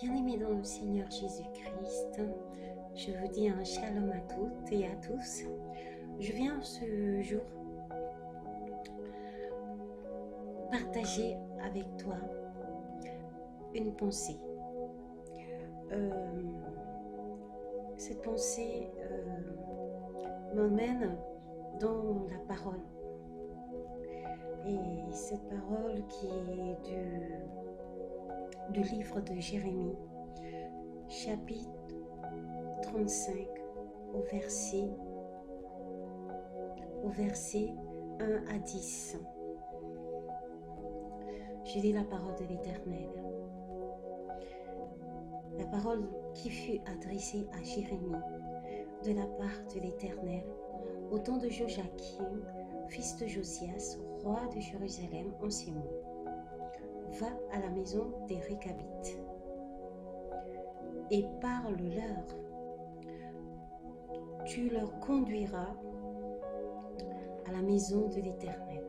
Bien-aimés dans le Seigneur Jésus-Christ, je vous dis un shalom à toutes et à tous. Je viens ce jour partager avec toi une pensée. Cette pensée m'emmène dans la parole. Et cette parole qui est du livre de Jérémie, chapitre 35, au verset 1 à 10. Je lis la parole de l'Éternel. La parole qui fut adressée à Jérémie de la part de l'Éternel au temps de Joachim, fils de Josias, roi de Jérusalem, en ces mots. Va à la maison des Récabites et parle-leur. Tu leur conduiras à la maison de l'Éternel,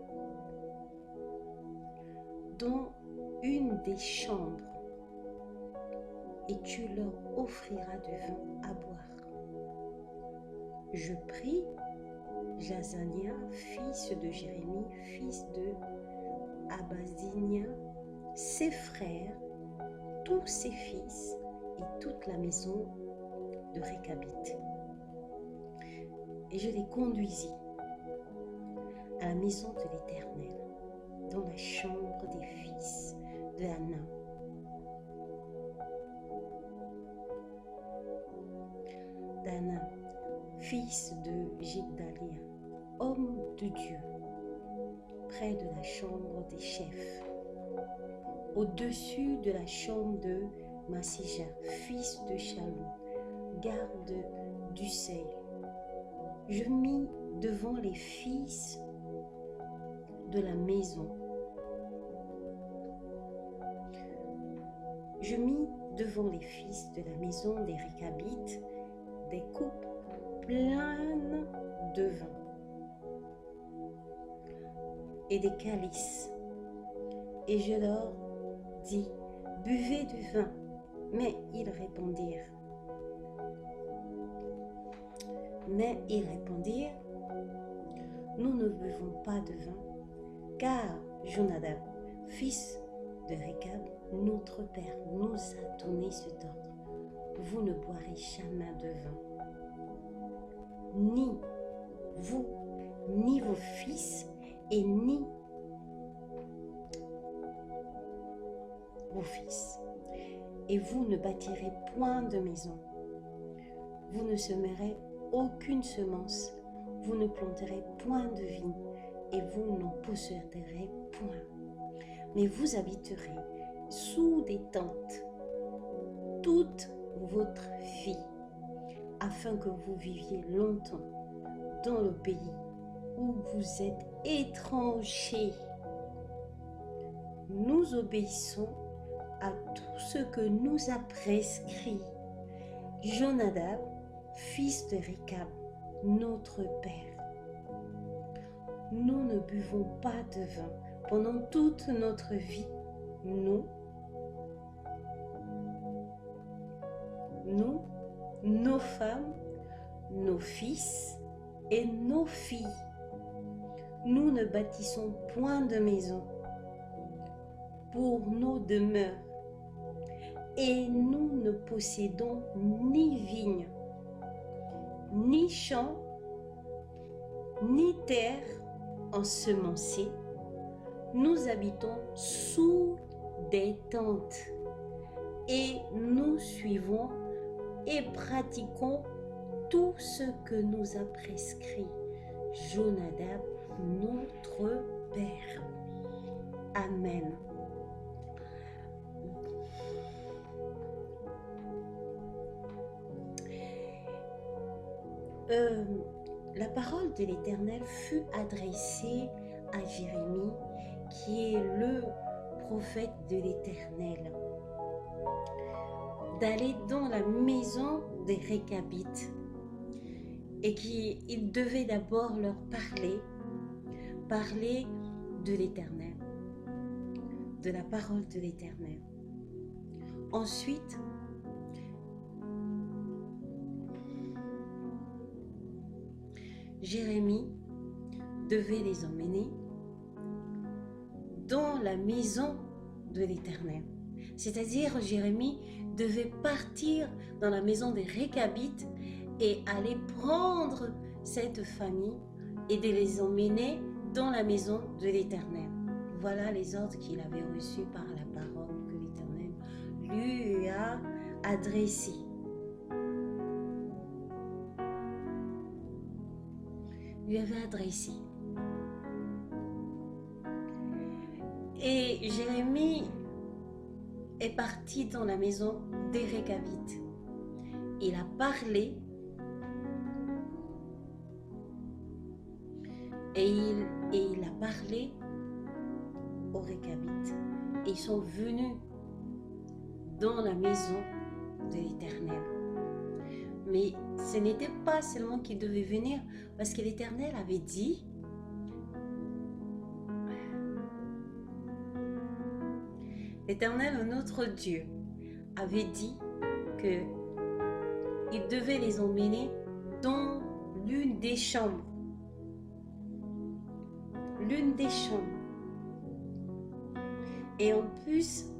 dans une des chambres, et tu leur offriras du vin à boire. Je prie Jazania, fils de Jérémie, fils de Abazinia, ses frères, tous ses fils et toute la maison de Récabite. Et je les conduisis à la maison de l'Éternel, dans la chambre des fils de Anna. D'Anna, fils de Gigdalia, homme de Dieu, près de la chambre des chefs, au-dessus de la chambre de Massija, fils de Shalom, garde du seuil. Je mis devant les fils de la maison. Je mis devant les fils de la maison des Récabites des coupes pleines de vin et des calices. Et je leur dis, buvez du vin. Mais ils répondirent, nous ne buvons pas de vin, car Jonadab, fils de Récab, notre père, nous a donné cet ordre. Vous ne boirez jamais de vin, ni vous, ni vos fils, et ni vos fils. Et vous ne bâtirez point de maison. Vous ne semerez aucune semence. Vous ne planterez point de vigne, et vous n'en posséderez point. Mais vous habiterez sous des tentes toute votre vie, afin que vous viviez longtemps dans le pays où vous êtes étrangers. Nous obéissons à tout ce que nous a prescrit Jonadab, fils de Récab, notre père. Nous ne buvons pas de vin pendant toute notre vie, nous, nos femmes, nos fils et nos filles. Nous ne bâtissons point de maison pour nos demeures, et nous ne possédons ni vignes, ni champs, ni terre ensemencée. Nous habitons sous des tentes, et nous suivons et pratiquons tout ce que nous a prescrit Jonadab, notre père. Amen. La parole de l'Éternel fut adressée à Jérémie, qui est le prophète de l'Éternel, d'aller dans la maison des Récabites, et qu'il devait d'abord leur parler de l'Éternel, de la parole de l'Éternel. ensuite, Jérémie devait les emmener dans la maison de l'Éternel. C'est-à-dire, Jérémie devait partir dans la maison des Récabites et aller prendre cette famille et de les emmener dans la maison de l'Éternel. Voilà les ordres qu'il avait reçus par la parole que l'Éternel lui a adressée. Lui avait adressé. Et Jérémie est parti dans la maison des Récabites. Il a parlé et il a parlé aux Récabites. Et ils sont venus dans la maison de l'Éternel. Mais ce n'était pas seulement qu'ils devaient venir, parce que l'Éternel avait dit, l'Éternel, notre Dieu, avait dit que il devait les emmener dans l'une des chambres. L'une des chambres. Et en plus,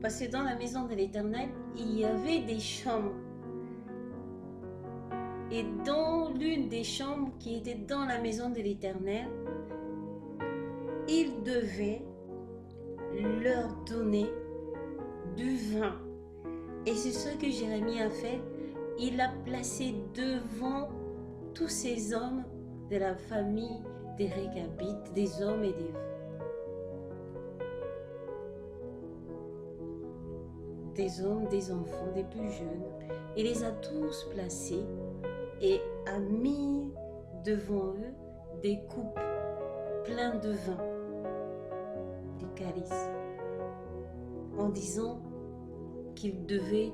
parce que dans la maison de l'Éternel, il y avait des chambres. Et dans l'une des chambres qui était dans la maison de l'Éternel, il devait leur donner du vin. Et c'est ce que Jérémie a fait. Il a placé devant tous ces hommes de la famille des Récabites, des hommes et des hommes, des enfants, des plus jeunes. Il les a tous placés et a mis devant eux des coupes pleines de vin, des calices, en disant qu'ils devaient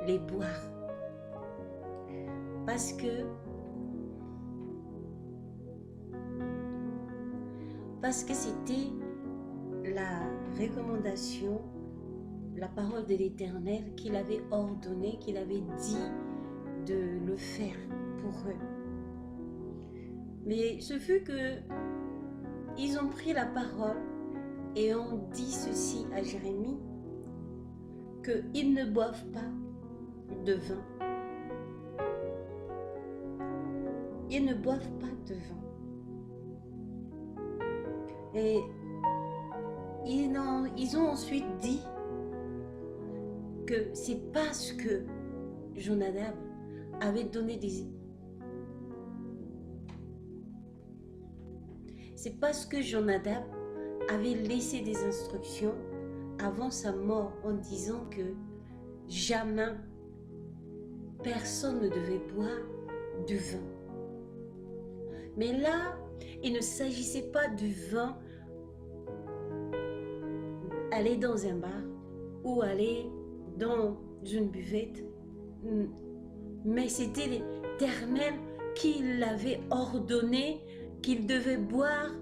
les boire. Parce que c'était la recommandation, la parole de l'Éternel qu'il avait ordonné, qu'il avait dit de le faire pour eux. Mais ce fut que ils ont pris la parole et ont dit ceci à Jérémie, qu'ils ne boivent pas de vin. Ils ne boivent pas de vin. Et ils ont ensuite dit que c'est parce que Jonadab avait donné c'est parce que Jonadab avait laissé des instructions avant sa mort en disant que jamais personne ne devait boire du vin. Mais là, il ne s'agissait pas du vin, aller dans un bar ou aller dans une buvette, mais c'était l'Éternel qui l'avait ordonné qu'il devait boire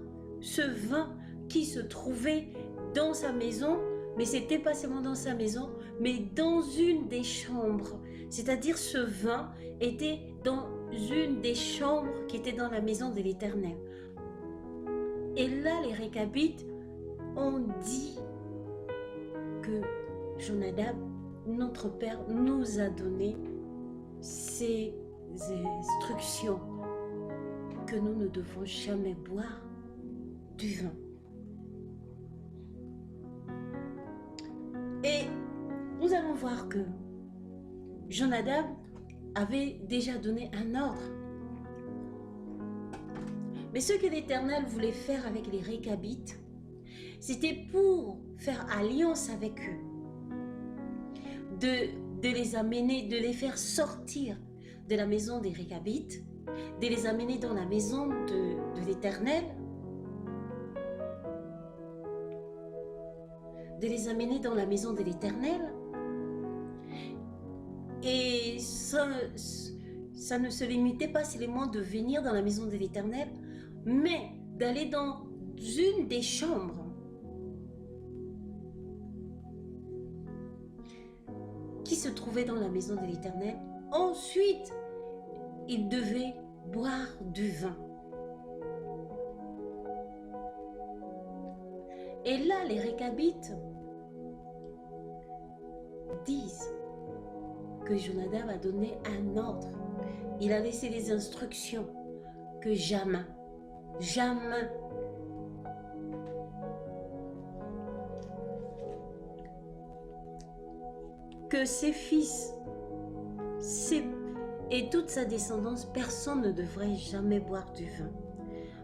ce vin qui se trouvait dans sa maison, mais c'était pas seulement dans sa maison, mais dans une des chambres. C'est-à-dire ce vin était dans une des chambres qui était dans la maison de l'Éternel. Et là, les Récabites ont dit que Jonadab, notre père, nous a donné ces instructions que nous ne devons jamais boire du vin. Et nous allons voir que Jonadab avait déjà donné un ordre. Mais ce que l'Éternel voulait faire avec les Récabites, c'était pour faire alliance avec eux, de les amener, de les faire sortir de la maison des Récabites, de les amener dans la maison de l'Éternel, de les amener dans la maison de l'Éternel. Et ça ne se limitait pas seulement de venir dans la maison de l'Éternel, mais d'aller dans une des chambres qui se trouvaient dans la maison de l'Éternel. Ensuite, ils devaient boire du vin. Et là, les Récabites disent que Jonadab a donné un ordre. Il a laissé des instructions que jamais, que ses fils et toute sa descendance, personne ne devrait jamais boire du vin.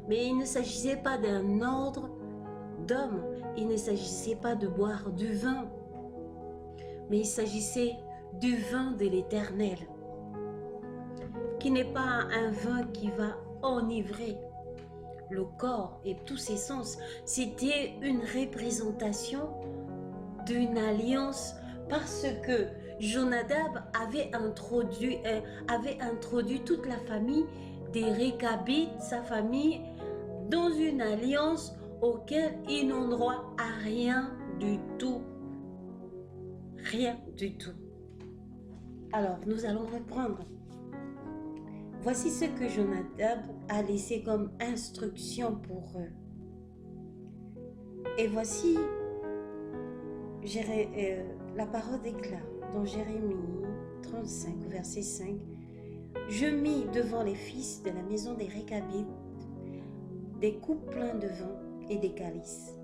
Mais il ne s'agissait pas d'un ordre d'homme, il ne s'agissait pas de boire du vin, mais il s'agissait du vin de l'Éternel, qui n'est pas un vin qui va enivrer le corps et tous ses sens. C'était une représentation d'une alliance, parce que Jonadab avait introduit toute la famille des Récabites, sa famille, dans une alliance auquel ils n'ont droit à rien du tout. Rien du tout. Alors, nous allons reprendre. Voici ce que Jonadab a laissé comme instruction pour eux. Et voici, la parole déclare dans Jérémie 35, verset 5, « Je mis devant les fils de la maison des Récabites des coupes pleines de vin et des calices.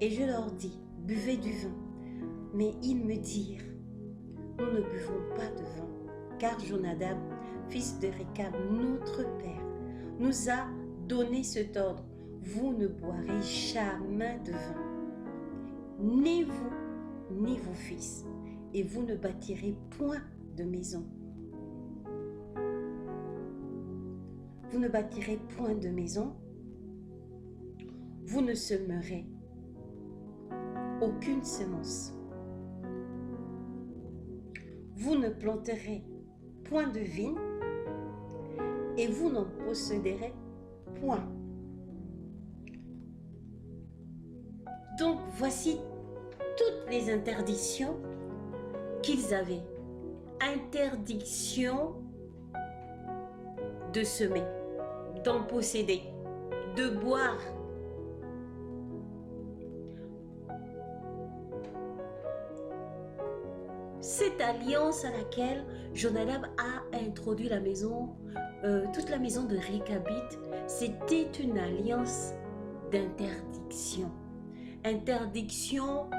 Et je leur dis, buvez du vin. Mais ils me dirent, nous ne buvons pas de vin, car Jonadab, fils de Récab, notre père, nous a donné cet ordre. Vous ne boirez jamais de vin, ni vous, ni vos fils, et vous ne bâtirez point de maison. Vous ne bâtirez point de maison, vous ne semerez aucune semence. Vous ne planterez point de vigne, et vous n'en posséderez point. Donc voici toutes les interdictions qu'ils avaient. Interdiction de semer, d'en posséder, de boire. Cette alliance à laquelle Jonadab a introduit la maison, toute la maison de Récabite, c'était une alliance d'interdiction. Interdiction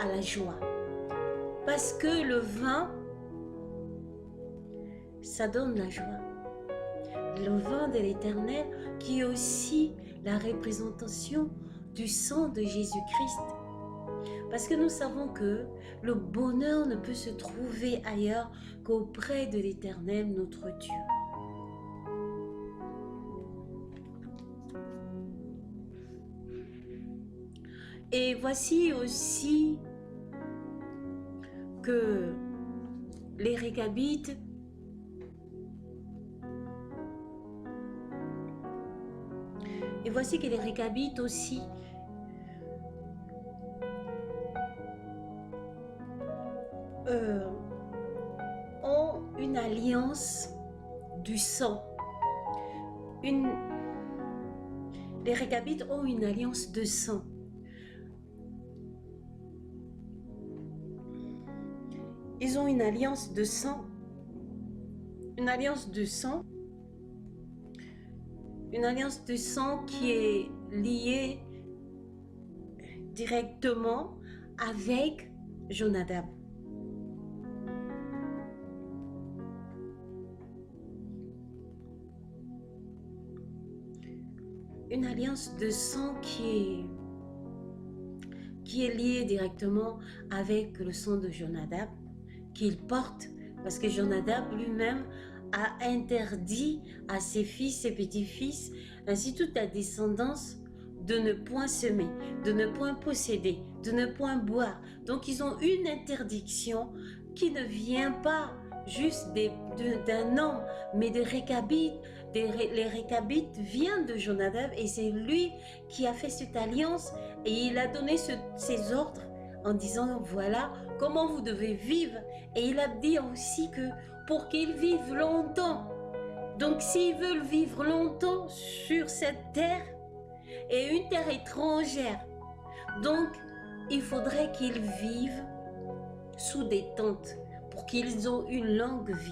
à la joie. Parce que le vin, ça donne la joie. Le vin de l'Éternel qui est aussi la représentation du sang de Jésus-Christ. Parce que nous savons que le bonheur ne peut se trouver ailleurs qu'auprès de l'Éternel, notre Dieu. Et voici aussi que les Récabites aussi ont une alliance du sang. Les Récabites ont une alliance de sang. Ils ont une alliance de sang. Une alliance de sang. Une alliance de sang qui est liée directement avec Jonadab. Une alliance de sang qui est liée directement avec le sang de Jonadab, qu'il porte, parce que Jonadab lui-même a interdit à ses fils, ses petits-fils, ainsi toute la descendance, de ne point semer, de ne point posséder, de ne point boire. Donc ils ont une interdiction qui ne vient pas juste d'un homme, mais de Récabite, les Récabites viennent de Jonadab et c'est lui qui a fait cette alliance et il a donné ses ordres en disant voilà comment vous devez vivre. Et il a dit aussi que pour qu'ils vivent longtemps, donc s'ils veulent vivre longtemps sur cette terre et une terre étrangère, donc il faudrait qu'ils vivent sous des tentes pour qu'ils aient une longue vie.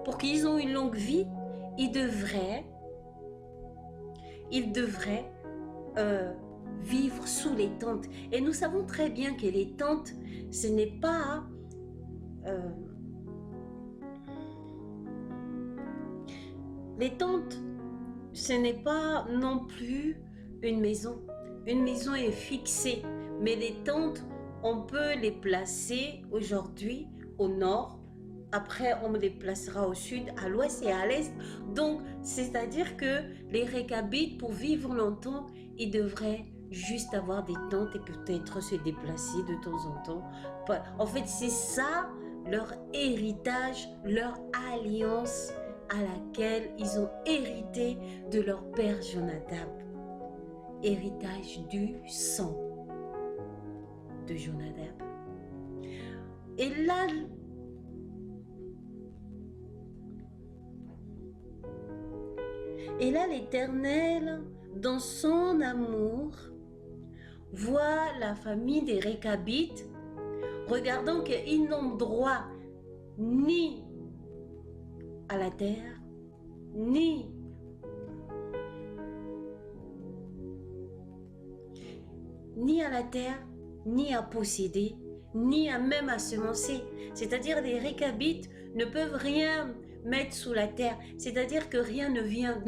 Pour qu'ils aient une longue vie, ils devraient vivre sous les tentes. Et nous savons très bien que les tentes, ce n'est pas les tentes, ce n'est pas non plus une maison. Une maison est fixée, mais les tentes, on peut les placer aujourd'hui au nord. Après, on les placera au sud, à l'ouest et à l'est. Donc, c'est-à-dire que les Récabites, pour vivre longtemps, ils devraient juste avoir des tentes et peut-être se déplacer de temps en temps. En fait, c'est ça leur héritage, leur alliance à laquelle ils ont hérité de leur père Jonadab. Héritage du sang de Jonadab. Et là, l'Éternel, dans son amour, voit la famille des Récabites, regardant qu'ils n'ont droit ni à la terre, ni à la terre, ni à posséder, ni à même à semencer. C'est-à-dire les Récabites ne peuvent rien mettre sous la terre, c'est-à-dire que rien ne vient,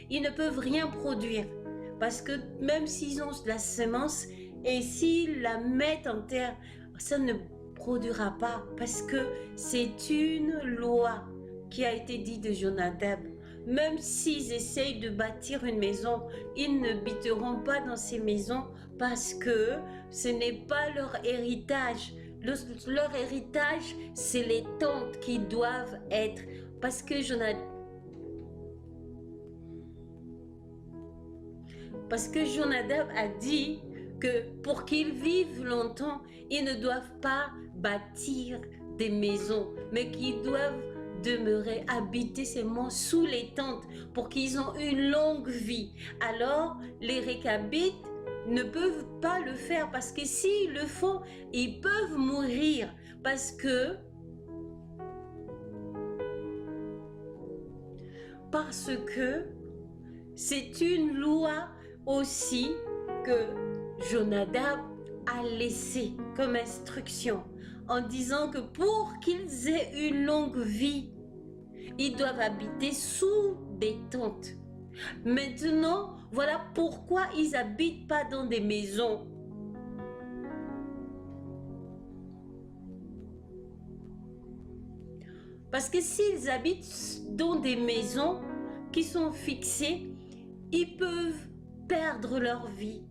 ils ne peuvent rien produire. Parce que même s'ils ont de la semence et s'ils la mettent en terre, ça ne produira pas parce que c'est une loi qui a été dite de Jonadab. Même s'ils essayent de bâtir une maison, ils ne bâtiront pas dans ces maisons parce que ce n'est pas leur héritage. Leur héritage, c'est les tentes qui doivent être. Parce que Jonadab a dit que pour qu'ils vivent longtemps, ils ne doivent pas bâtir des maisons, mais qu'ils doivent demeurer, habiter seulement sous les tentes pour qu'ils aient une longue vie. Alors, les Récabites ne peuvent pas le faire parce que s'ils le font, ils peuvent mourir parce que c'est une loi aussi que Jonadab a laissée comme instruction en disant que pour qu'ils aient une longue vie, ils doivent habiter sous des tentes. Maintenant, voilà pourquoi ils n'habitent pas dans des maisons. Parce que s'ils habitent dans des maisons qui sont fixées, ils peuvent perdre leur vie.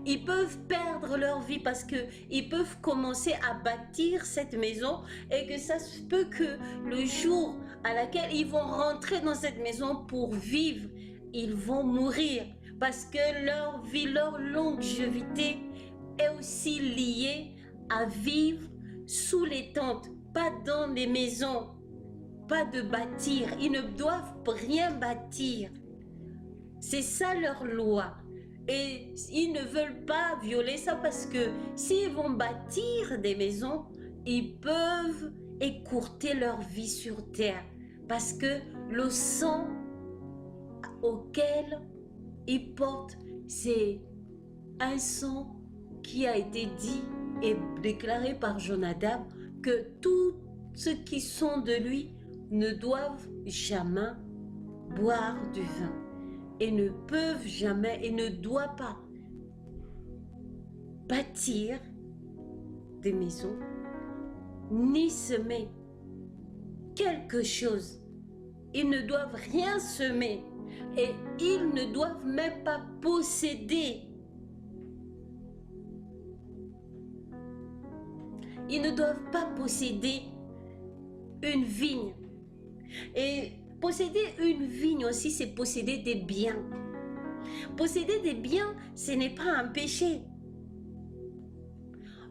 Ils peuvent perdre leur vie parce qu'ils peuvent commencer à bâtir cette maison et que ça se peut que le jour à laquelle ils vont rentrer dans cette maison pour vivre, ils vont mourir parce que leur vie, leur longévité est aussi liée à vivre sous les tentes, pas dans les maisons, pas de bâtir. Ils ne doivent rien bâtir. C'est ça leur loi. Et ils ne veulent pas violer ça parce que s'ils vont bâtir des maisons, ils peuvent écourter leur vie sur terre. Parce que le sang auquel ils portent, c'est un sang qui a été dit et déclaré par Jonadab que tous ceux qui sont de lui ne doivent jamais boire du vin. Et ne peuvent jamais et ne doivent pas bâtir des maisons, ni semer quelque chose. Ils ne doivent rien semer et ils ne doivent même pas posséder. ils ne doivent pas posséder une vigne. Et posséder une vigne aussi, c'est posséder des biens. Posséder des biens, ce n'est pas un péché.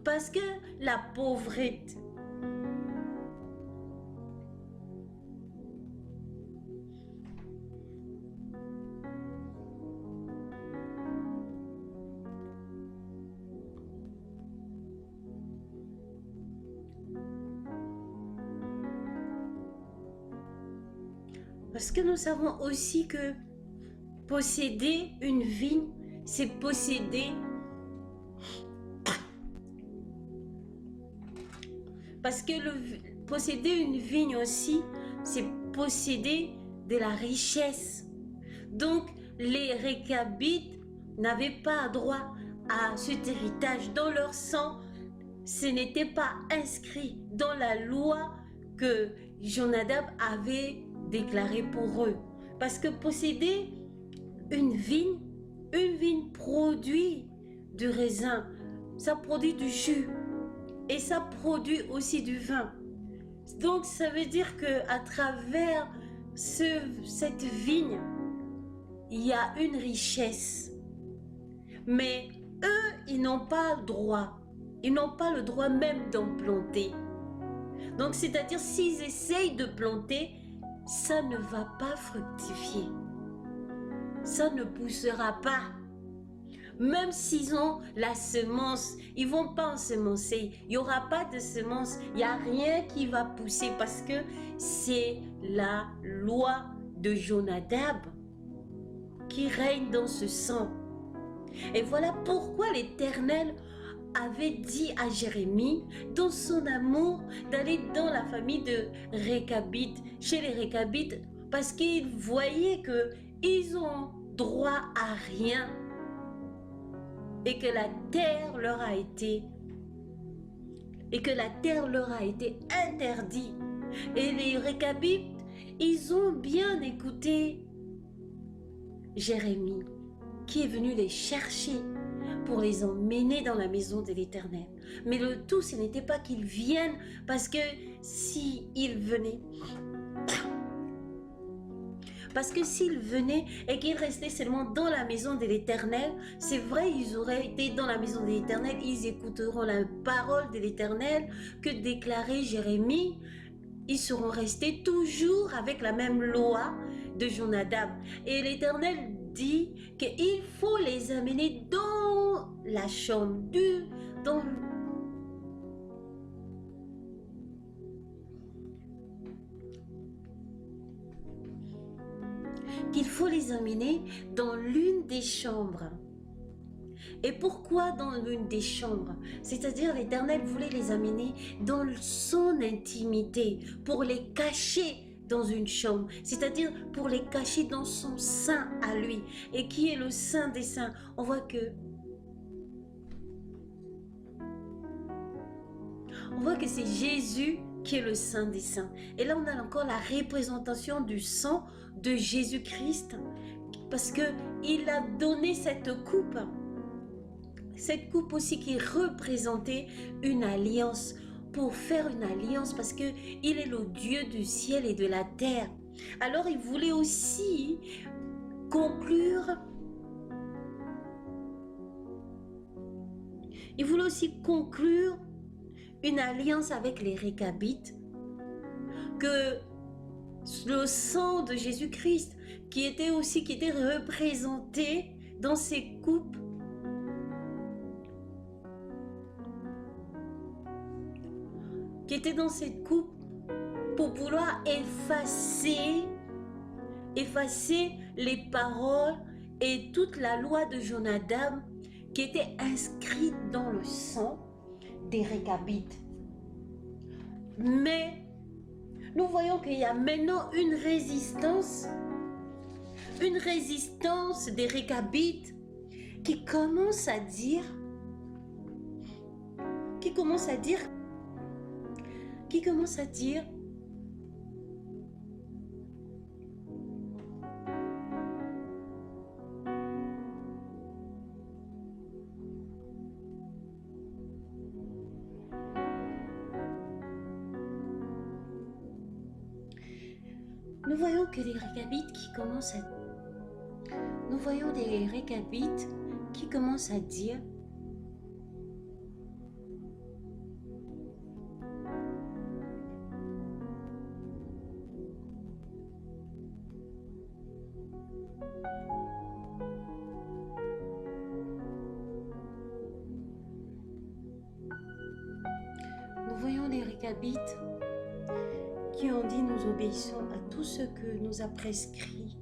Parce que la pauvreté, parce que nous savons aussi que posséder une vigne, c'est posséder. Parce que posséder une vigne aussi, c'est posséder de la richesse. Donc, les Récabites n'avaient pas droit à cet héritage. Dans leur sang, ce n'était pas inscrit dans la loi que Jonadab avait déclarée pour eux. Parce que posséder une vigne produit du raisin, ça produit du jus et ça produit aussi du vin. Donc ça veut dire que à travers cette vigne, il y a une richesse. Mais eux, ils n'ont pas le droit. Ils n'ont pas le droit même d'en planter. Donc c'est-à-dire s'ils essayent de planter, ça ne va pas fructifier. Ça ne poussera pas. Même s'ils ont la semence, ils ne vont pas ensemencer. Il n'y aura pas de semence. Il n'y a rien qui va pousser parce que c'est la loi de Jonadab qui règne dans ce sang. Et voilà pourquoi l'Éternel avait dit à Jérémie, dans son amour, d'aller dans la famille de Récabites, chez les Récabites, parce qu'il voyait qu'ils ont droit à rien et que la terre leur a été interdite. Et les Récabites, ils ont bien écouté Jérémie, qui est venu les chercher pour les emmener dans la maison de l'Éternel. Mais le tout, ce n'était pas qu'ils viennent, parce que s'ils venaient et qu'ils restaient seulement dans la maison de l'Éternel, c'est vrai, ils auraient été dans la maison de l'Éternel, ils écouteront la parole de l'Éternel que déclarait Jérémie, ils seront restés toujours avec la même loi de Jonadab. Et l'Éternel dit qu'il faut les amener dans la chambre, qu'il faut les amener dans l'une des chambres. Et pourquoi dans l'une des chambres? C'est-à-dire l'Éternel voulait les amener dans son intimité, pour les cacher dans une chambre, c'est-à-dire pour les cacher dans son sein à lui. Et qui est le Saint des Saints? On voit que c'est Jésus qui est le Saint des Saints. Et là, on a encore la représentation du sang de Jésus-Christ, parce qu'il a donné cette coupe aussi qui représentait une alliance, pour faire une alliance, parce qu'il est le Dieu du ciel et de la terre. Alors il voulait aussi conclure une alliance avec les Récabites, que le sang de Jésus-Christ qui était représenté dans ces coupes, pour vouloir effacer les paroles et toute la loi de Jonadab qui était inscrite dans le sang des Récabites. Mais nous voyons qu'il y a maintenant une résistance des Récabites qui commence à dire nous voyons que les Récabites qui commencent à... Nous voyons des Récabites qui commencent à dire qui ont dit nous obéissons à tout ce que nous a prescrit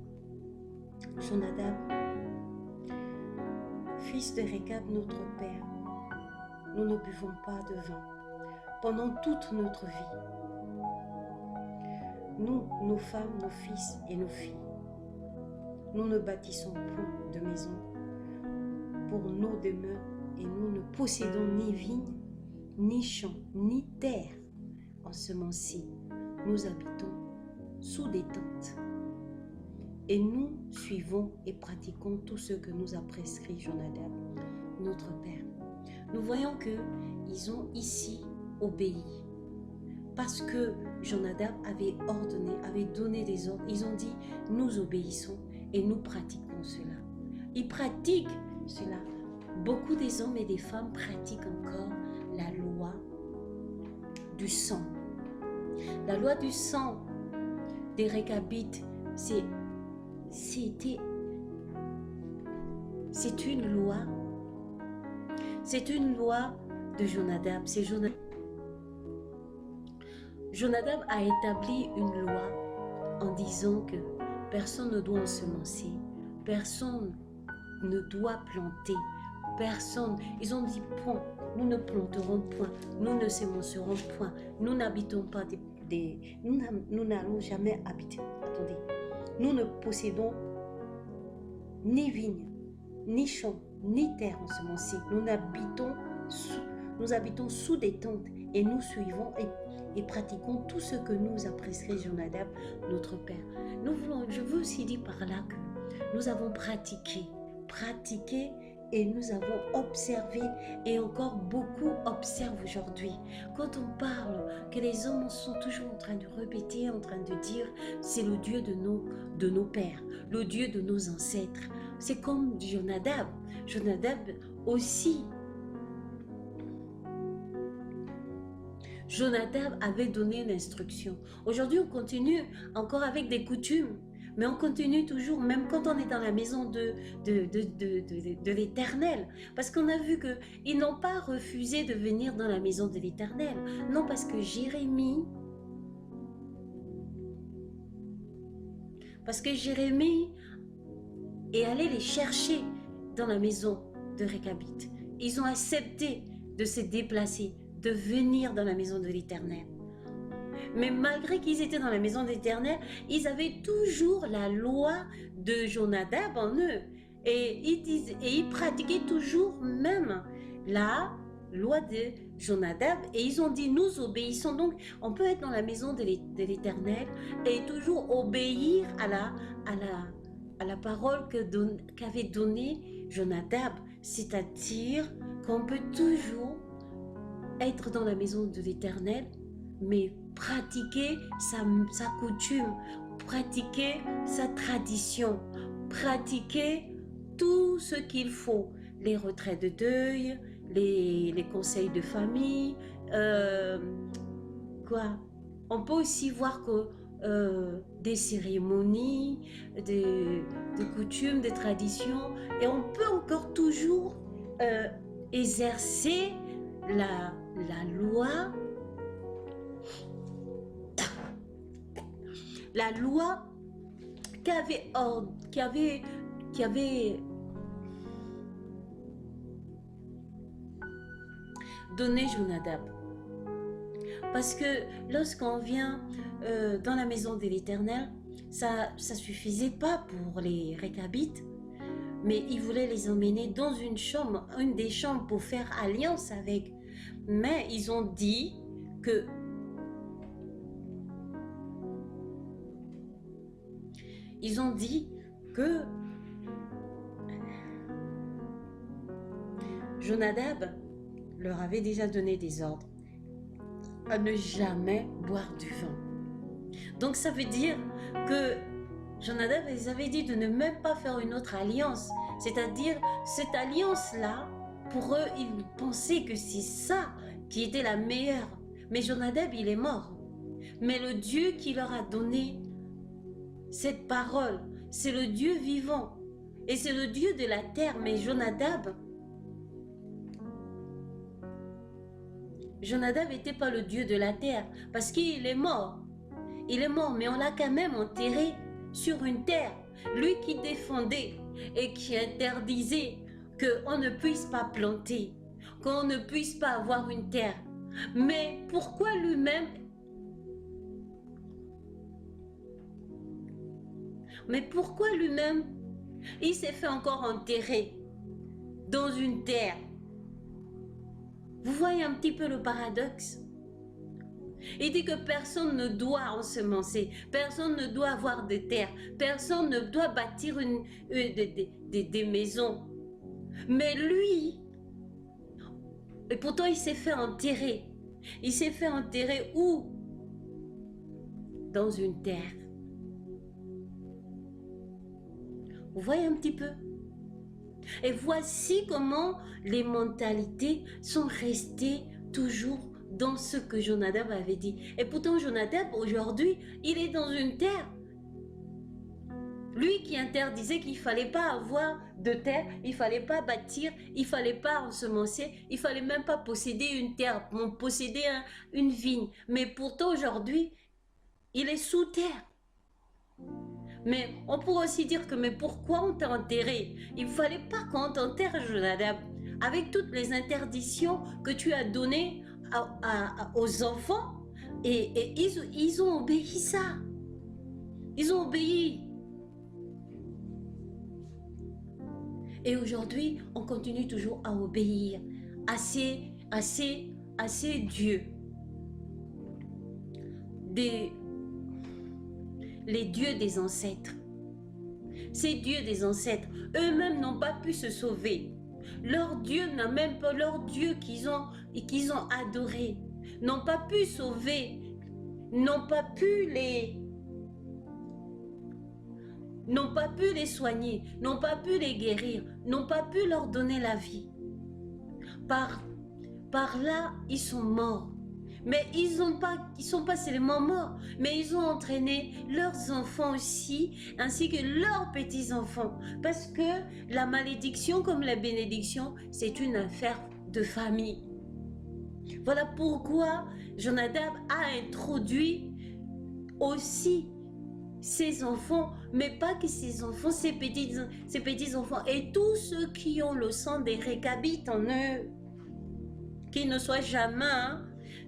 Jonadab, fils de Récab, notre père. Nous ne buvons pas de vin pendant toute notre vie. Nous, nos femmes, nos fils et nos filles, nous ne bâtissons point de maison pour nos demeures et nous ne possédons ni vignes, ni champs, ni terre ensemencée. Nous habitons sous des tentes et nous suivons et pratiquons tout ce que nous a prescrit Jonadab, notre père. Nous voyons qu'ils ont ici obéi parce que Jonadab avait ordonné, avait donné des ordres. Ils ont dit nous obéissons et nous pratiquons cela. Ils pratiquent cela. Beaucoup des hommes et des femmes pratiquent encore la loi du sang. La loi du sang des Récabites, c'est une loi de Jonadab. C'est Jonadab a établi une loi en disant que personne ne doit ensemencer, personne ne doit planter, personne. Ils ont dit point, nous ne planterons point, nous ne semencerons point, nous n'habitons pas nous n'allons jamais habiter. Attendez, nous ne possédons ni vigne, ni champ, ni terre ensemencée. Nous habitons sous des tentes et nous suivons et pratiquons tout ce que nous a prescrit Jonadab, notre père. Je veux aussi dire par là que nous avons pratiqué et nous avons observé et encore beaucoup observent aujourd'hui. Quand on parle que les hommes sont toujours en train de répéter, en train de dire c'est le Dieu de nos pères, le Dieu de nos ancêtres. C'est comme Jonadab. Jonadab aussi. Jonadab avait donné une instruction. Aujourd'hui, on continue encore avec des coutumes. Mais on continue toujours, même quand on est dans la maison de l'Éternel. Parce qu'on a vu qu'ils n'ont pas refusé de venir dans la maison de l'Éternel. Non, parce que Jérémie est allé les chercher dans la maison de Récabite. Ils ont accepté de se déplacer, de venir dans la maison de l'Éternel. Mais malgré qu'ils étaient dans la maison de l'Éternel, ils avaient toujours la loi de Jonadab en eux. Et ils pratiquaient toujours même la loi de Jonadab. Et ils ont dit, nous obéissons. Donc, on peut être dans la maison de l'Éternel et toujours obéir à la parole qu'avait donnée Jonadab. C'est-à-dire qu'on peut toujours être dans la maison de l'Éternel, mais pratiquer sa coutume, pratiquer sa tradition, pratiquer tout ce qu'il faut, les retraites de deuil, les conseils de famille, On peut aussi voir que des cérémonies, des coutumes, des traditions, et on peut encore toujours exercer la loi qui avait donné Jonadab. Parce que lorsqu'on vient dans la maison de l'Éternel, ça suffisait pas pour les Récabites, mais il voulait les emmener dans une chambre, une des chambres pour faire alliance avec. Mais ils ont dit que Jonadab leur avait déjà donné des ordres à ne jamais boire du vin. Donc ça veut dire que Jonadab les avait dit de ne même pas faire une autre alliance. C'est-à-dire, cette alliance-là, pour eux, ils pensaient que c'est ça qui était la meilleure. Mais Jonadab, il est mort. Mais le Dieu qui leur a donné cette parole, c'est le Dieu vivant. Et c'est le Dieu de la terre. Mais Jonadab n'était pas le Dieu de la terre parce qu'il est mort. Il est mort, mais on l'a quand même enterré sur une terre. Lui qui défendait et qui interdisait qu'on ne puisse pas planter, qu'on ne puisse pas avoir une terre. Mais pourquoi lui-même il s'est fait encore enterrer dans une terre? Vous voyez un petit peu le paradoxe? Il dit que personne ne doit ensemencer, personne ne doit avoir de terre, personne ne doit bâtir des maisons. Mais lui, et pourtant il s'est fait enterrer. Il s'est fait enterrer où? Dans une terre. Vous voyez un petit peu? Et voici comment les mentalités sont restées toujours dans ce que Jonadab avait dit. Et pourtant Jonadab aujourd'hui, il est dans une terre. Lui qui interdisait qu'il ne fallait pas avoir de terre, il ne fallait pas bâtir, il ne fallait pas ensemencer, il ne fallait même pas posséder une terre, posséder une vigne. Mais pourtant aujourd'hui, il est sous terre. Mais on pourrait aussi dire que mais pourquoi on t'a enterré? Il ne fallait pas qu'on t'enterre, Jonadab. Avec toutes les interdictions que tu as données aux enfants, et ils ont obéi ça. Ils ont obéi. Et aujourd'hui, on continue toujours à obéir à ces dieux. Les dieux des ancêtres. Ces dieux des ancêtres, eux-mêmes n'ont pas pu se sauver. Leur Dieu n'a même pas, leur Dieu qu'ils ont adoré, n'ont pas pu sauver, n'ont pas pu les soigner, n'ont pas pu les guérir, n'ont pas pu leur donner la vie. Par là, ils sont morts. Mais ils sont pas seulement morts, mais ils ont entraîné leurs enfants aussi, ainsi que leurs petits-enfants. Parce que la malédiction comme la bénédiction, c'est une affaire de famille. Voilà pourquoi Jonadab a introduit aussi ses enfants, mais pas que ses enfants, ses petits-enfants, et tous ceux qui ont le sang des Récabites en eux, qu'ils ne soient jamais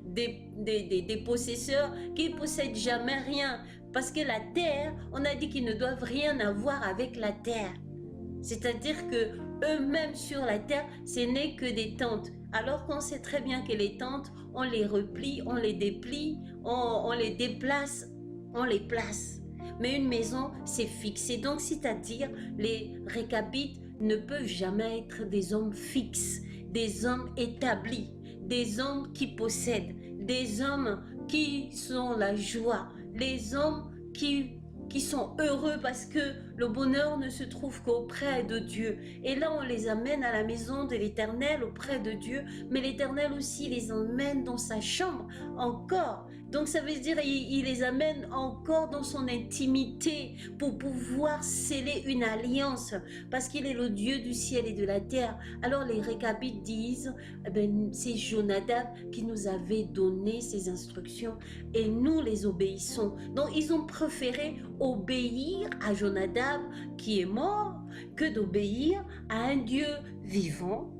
des possesseurs, qui ne possèdent jamais rien. Parce que la terre, on a dit qu'ils ne doivent rien avoir avec la terre. C'est-à-dire que eux-mêmes sur la terre, ce n'est que des tentes. Alors qu'on sait très bien que les tentes, on les replie, on les déplie, on les déplace, on les place. Mais une maison, c'est fixé. Donc, c'est-à-dire, les Récabites ne peuvent jamais être des hommes fixes, des hommes établis, des hommes qui possèdent, des hommes qui sont la joie, les hommes qui sont heureux parce que le bonheur ne se trouve qu'auprès de Dieu. Et là, on les amène à la maison de l'Éternel, auprès de Dieu, mais l'Éternel aussi les emmène dans sa chambre encore. Donc ça veut dire il les amène encore dans son intimité pour pouvoir sceller une alliance parce qu'il est le Dieu du ciel et de la terre. Alors les Récabites disent, c'est Jonadab qui nous avait donné ces instructions et nous les obéissons. Donc ils ont préféré obéir à Jonadab qui est mort que d'obéir à un Dieu vivant.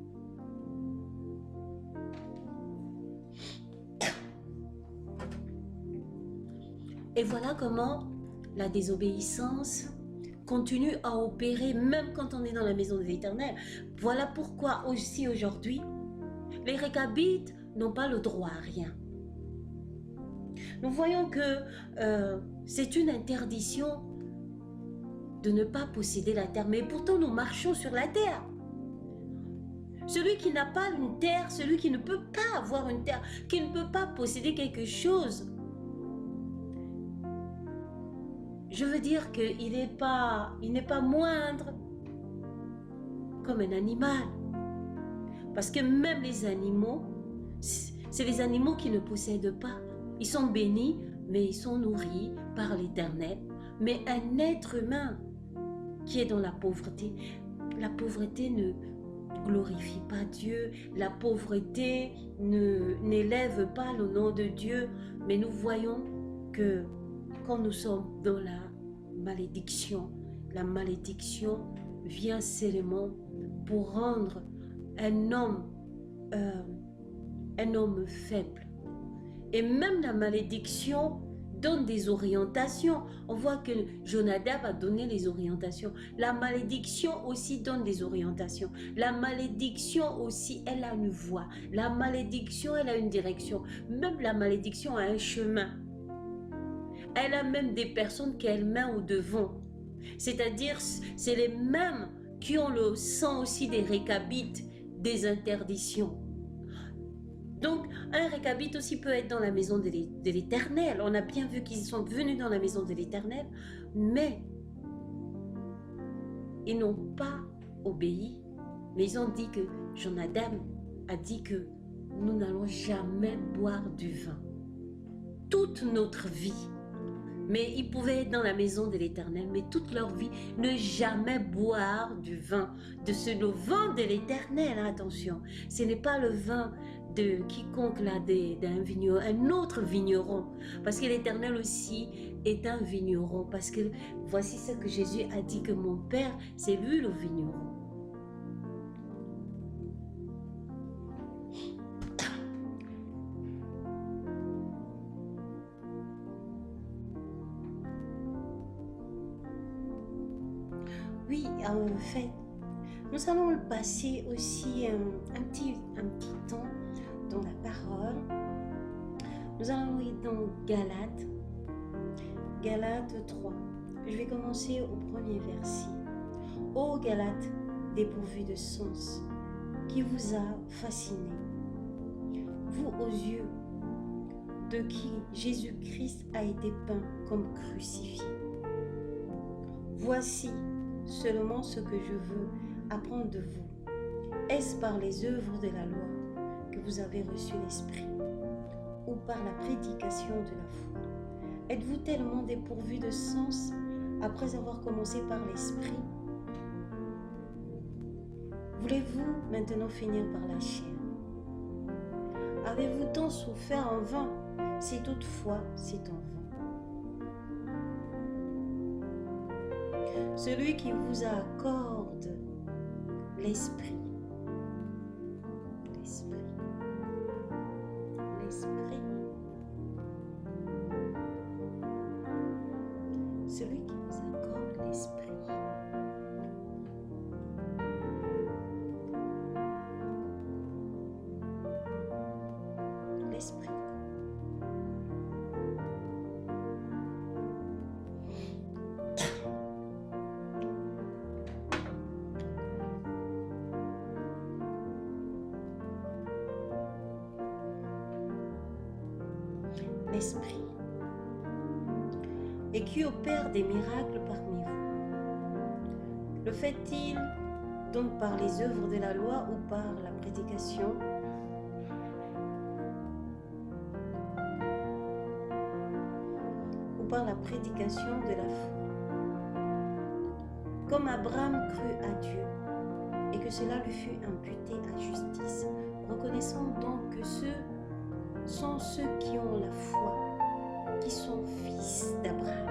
Et voilà comment la désobéissance continue à opérer même quand on est dans la maison de l'Éternel. Voilà pourquoi aussi aujourd'hui, les Récabites n'ont pas le droit à rien. Nous voyons que c'est une interdiction de ne pas posséder la terre, mais pourtant nous marchons sur la terre. Celui qui n'a pas une terre, celui qui ne peut pas avoir une terre, qui ne peut pas posséder quelque chose, je veux dire qu'il n'est pas moindre comme un animal. Parce que même les animaux, c'est les animaux qui ne possèdent pas. Ils sont bénis, mais ils sont nourris par l'Éternel. Mais un être humain qui est dans la pauvreté ne glorifie pas Dieu. La pauvreté n'élève pas le nom de Dieu. Mais nous voyons que quand nous sommes dans la malédiction vient seulement pour rendre un homme faible. Et même la malédiction donne des orientations. On voit que Jonadab a donné les orientations. La malédiction aussi donne des orientations. La malédiction aussi, elle a une voie. La malédiction, elle a une direction. Même la malédiction a un chemin. Elle a même des personnes qu'elle met au devant. C'est-à-dire, c'est les mêmes qui ont le sang aussi des récabites, des interditions. Donc, un récabite aussi peut être dans la maison de l'Éternel. On a bien vu qu'ils sont venus dans la maison de l'Éternel, mais ils n'ont pas obéi. Mais ils ont dit que Jonadab a dit que nous n'allons jamais boire du vin. Toute notre vie. Mais ils pouvaient être dans la maison de l'Éternel, mais toute leur vie, ne jamais boire du vin. Le vin de l'Éternel, attention. Ce n'est pas le vin de quiconque là, d'un vigneron, un autre vigneron. Parce que l'Éternel aussi est un vigneron. Parce que voici ce que Jésus a dit, que mon Père, c'est lui le vigneron. Oui, en fait, nous allons passer aussi un petit temps dans la parole. Nous allons lire dans Galates 3. Je vais commencer au premier verset. Ô Galates, dépourvus de sens, qui vous a fasciné, vous aux yeux de qui Jésus-Christ a été peint comme crucifié. Voici seulement ce que je veux apprendre de vous. Est-ce par les œuvres de la loi que vous avez reçu l'Esprit, ou par la prédication de la foi? Êtes-vous tellement dépourvu de sens après avoir commencé par l'Esprit? Voulez-vous maintenant finir par la chair? Avez-vous tant souffert en vain, si toutefois c'est en vain? Celui qui vous accorde l'Esprit, celui qui vous accorde l'Esprit, l'Esprit, et qui opère des miracles parmi vous. Le fait-il donc par les œuvres de la loi ou par la prédication? Ou par la prédication de la foi? Comme Abraham crut à Dieu, et que cela lui fut imputé à justice. Reconnaissons donc que ceux sont ceux qui ont la foi, qui sont fils d'Abraham.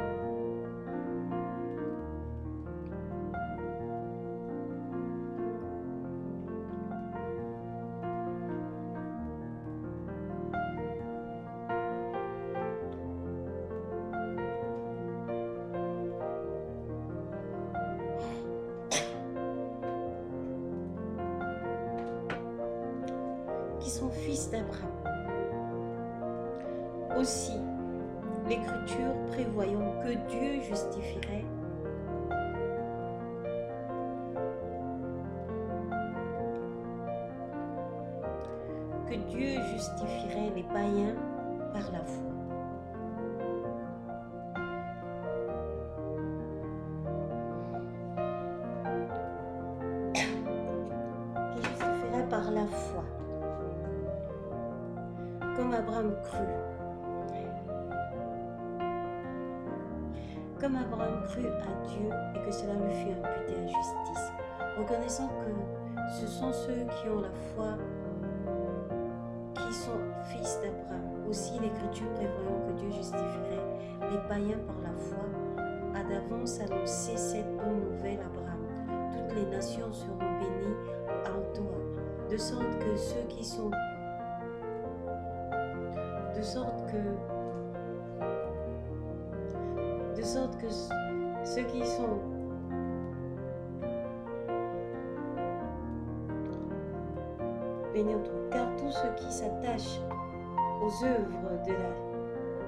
Qui sont fils d'Abraham. Aussi, l'Écriture prévoyant que Dieu justifierait les païens par la foi. comme Abraham crut. Comme Abraham crut à Dieu et que cela lui fut imputé à justice, reconnaissant que ce sont ceux qui ont la foi qui sont fils d'Abraham. Aussi l'Écriture prévoyant que Dieu justifierait les païens par la foi, a d'avance annoncé cette bonne nouvelle à Abraham. Toutes les nations seront bénies en toi, de sorte que ceux qui sont bénis en toi, car tous ceux qui s'attachent aux œuvres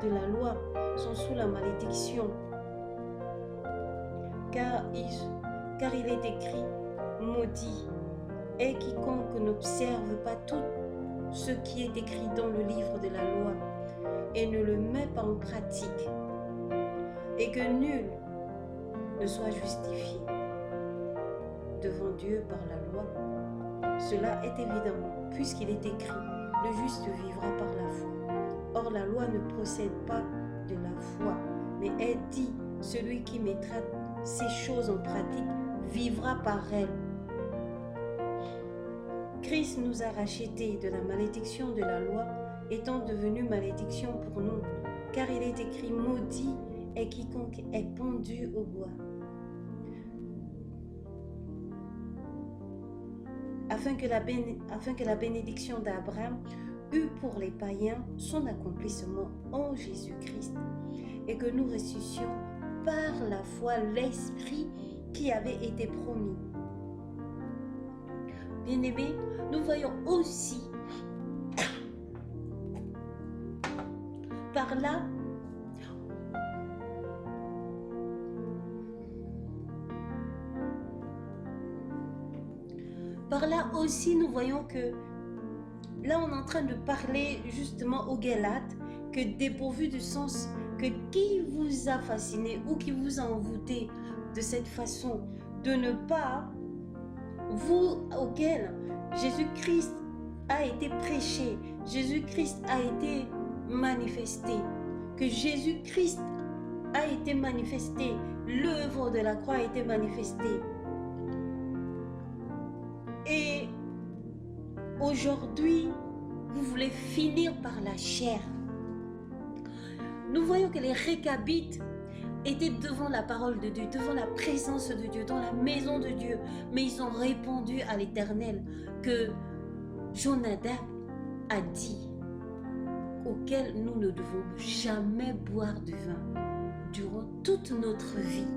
de la loi sont sous la malédiction, car il est écrit, maudit est quiconque n'observe pas tout ce qui est écrit dans le livre de la loi et ne le met pas en pratique, et que nul ne soit justifié devant Dieu par la loi. Cela est évidemment, puisqu'il est écrit, le juste vivra par la foi. Or la loi ne procède pas de la foi, mais elle dit, celui qui mettra ces choses en pratique vivra par elles. Christ nous a rachetés de la malédiction de la loi, étant devenu malédiction pour nous, car il est écrit, maudit est quiconque est pendu au bois. Afin que la bénédiction d'Abraham eût pour les païens son accomplissement en Jésus-Christ, et que nous ressuscitions par la foi l'Esprit qui avait été promis. Bien-aimés, nous voyons aussi par là aussi, nous voyons que là, on est en train de parler justement aux Galates, que dépourvu du sens, que qui vous a fasciné ou qui vous a envoûté de cette façon, de ne pas, vous auquel Jésus-Christ a été prêché, Jésus-Christ a été manifesté, que Jésus-Christ a été manifesté, l'œuvre de la croix a été manifestée. Et aujourd'hui, vous voulez finir par la chair. Nous voyons que les Récabites étaient devant la parole de Dieu, devant la présence de Dieu, dans la maison de Dieu. Mais ils ont répondu à l'Éternel que Jonadab a dit, auquel nous ne devons jamais boire du vin durant toute notre vie.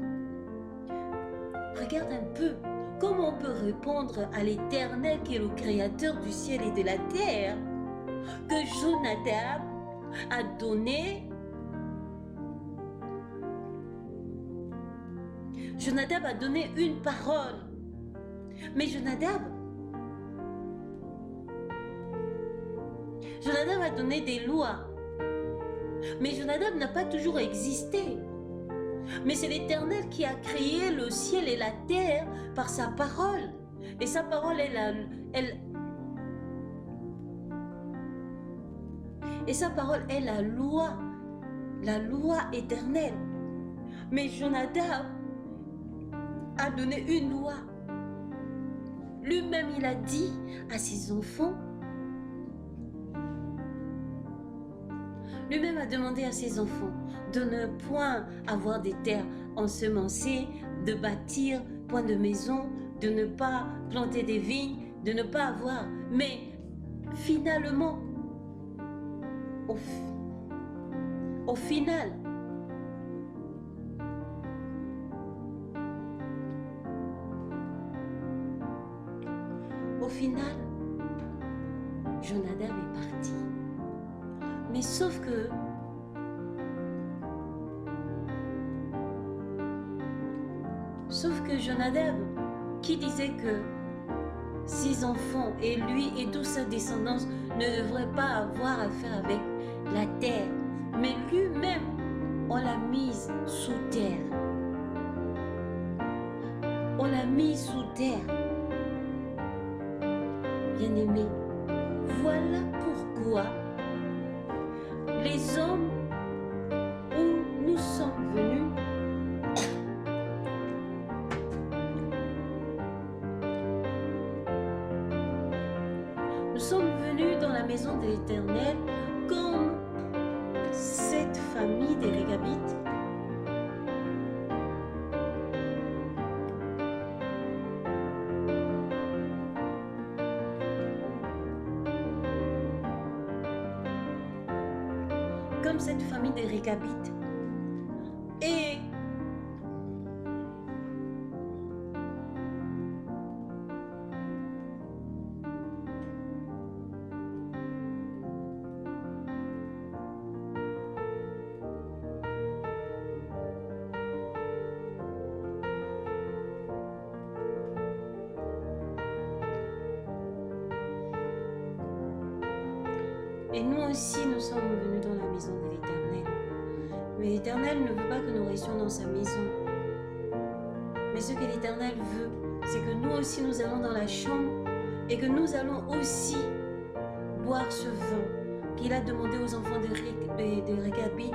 Regarde un peu comment on peut répondre à l'Éternel qui est le créateur du ciel et de la terre, que Jonadab a donné. Jonadab a donné une parole. Mais Jonadab a donné des lois. Mais Jonadab n'a pas toujours existé. Mais c'est l'Éternel qui a créé le ciel et la terre par sa parole. Et sa parole est la loi éternelle. Mais Jonadab a donné une loi. Lui-même, il a dit à ses enfants, lui-même a demandé à ses enfants de ne point avoir des terres ensemencées, de bâtir point de maison, de ne pas planter des vignes, de ne pas avoir. Mais finalement, au final, Jonadab est parti. Mais sauf que Jonadab, qui disait que ses enfants et lui et toute sa descendance ne devraient pas avoir affaire avec la terre, mais lui-même, on l'a mise sous terre. On l'a mis sous terre. Bien-aimé, voilà pourquoi les hommes où nous sommes venus, nous sommes venus dans la maison de l'Éternel comme cette famille des Régabites. Comme cette famille des Régabites. Et nous aussi, nous sommes venus dans la maison de l'Éternel. Mais l'Éternel ne veut pas que nous restions dans sa maison. Mais ce que l'Éternel veut, c'est que nous aussi, nous allons dans la chambre et que nous allons aussi boire ce vin qu'il a demandé aux enfants de Régabites.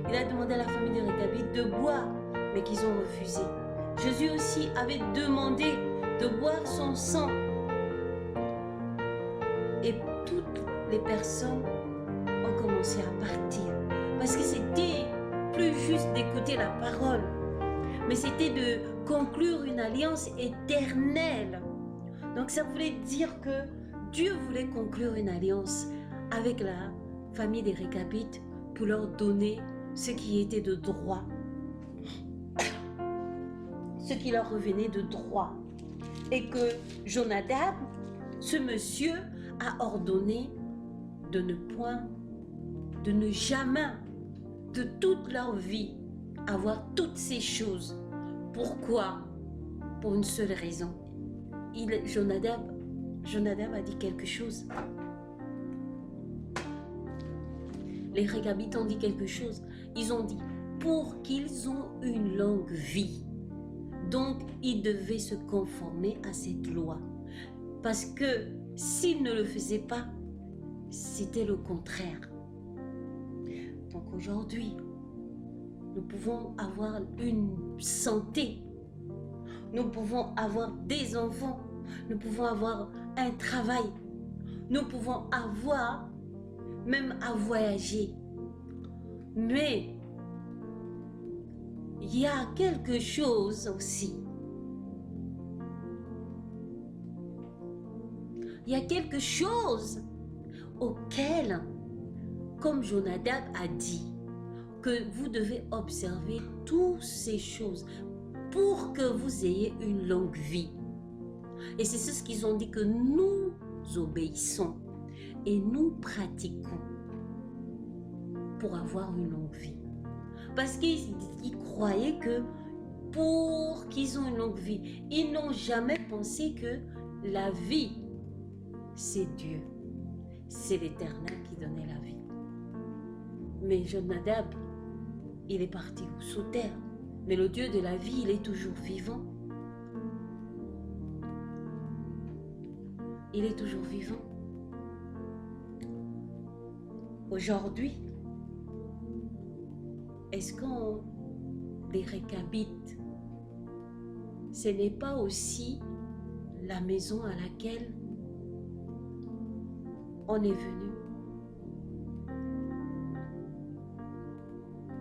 Il a demandé à la famille de Régabites de boire, mais qu'ils ont refusé. Jésus aussi avait demandé de boire son sang. Et toutes les personnes ont commencé à partir. Parce que c'était plus juste d'écouter la parole, mais c'était de conclure une alliance éternelle. Donc ça voulait dire que Dieu voulait conclure une alliance avec la famille des Régabites pour leur donner ce qui était de droit. Ce qui leur revenait de droit. Et que Jonadab, ce monsieur, a ordonné de ne jamais, de toute leur vie, avoir toutes ces choses. Pourquoi? Pour une seule raison. Jonadab a dit quelque chose. Les Régabites ont dit quelque chose. Ils ont dit, pour qu'ils ont une longue vie. Donc, ils devaient se conformer à cette loi. Parce que s'ils ne le faisaient pas, c'était le contraire. Donc aujourd'hui, nous pouvons avoir une santé. Nous pouvons avoir des enfants. Nous pouvons avoir un travail. Nous pouvons avoir, même à voyager. Mais il y a quelque chose aussi. Il y a quelque chose auquel, comme Jonadab a dit, que vous devez observer toutes ces choses pour que vous ayez une longue vie. Et c'est ce qu'ils ont dit, que nous obéissons et nous pratiquons pour avoir une longue vie. Parce qu'ils croyaient que pour qu'ils aient une longue vie, ils n'ont jamais pensé que la vie, c'est Dieu. C'est l'Éternel qui donnait la vie. Mais Jonadab, il est parti sous terre. Mais le Dieu de la vie, il est toujours vivant. Il est toujours vivant. Aujourd'hui, est-ce qu'on les Régabites, ce n'est pas aussi la maison à laquelle on est venu?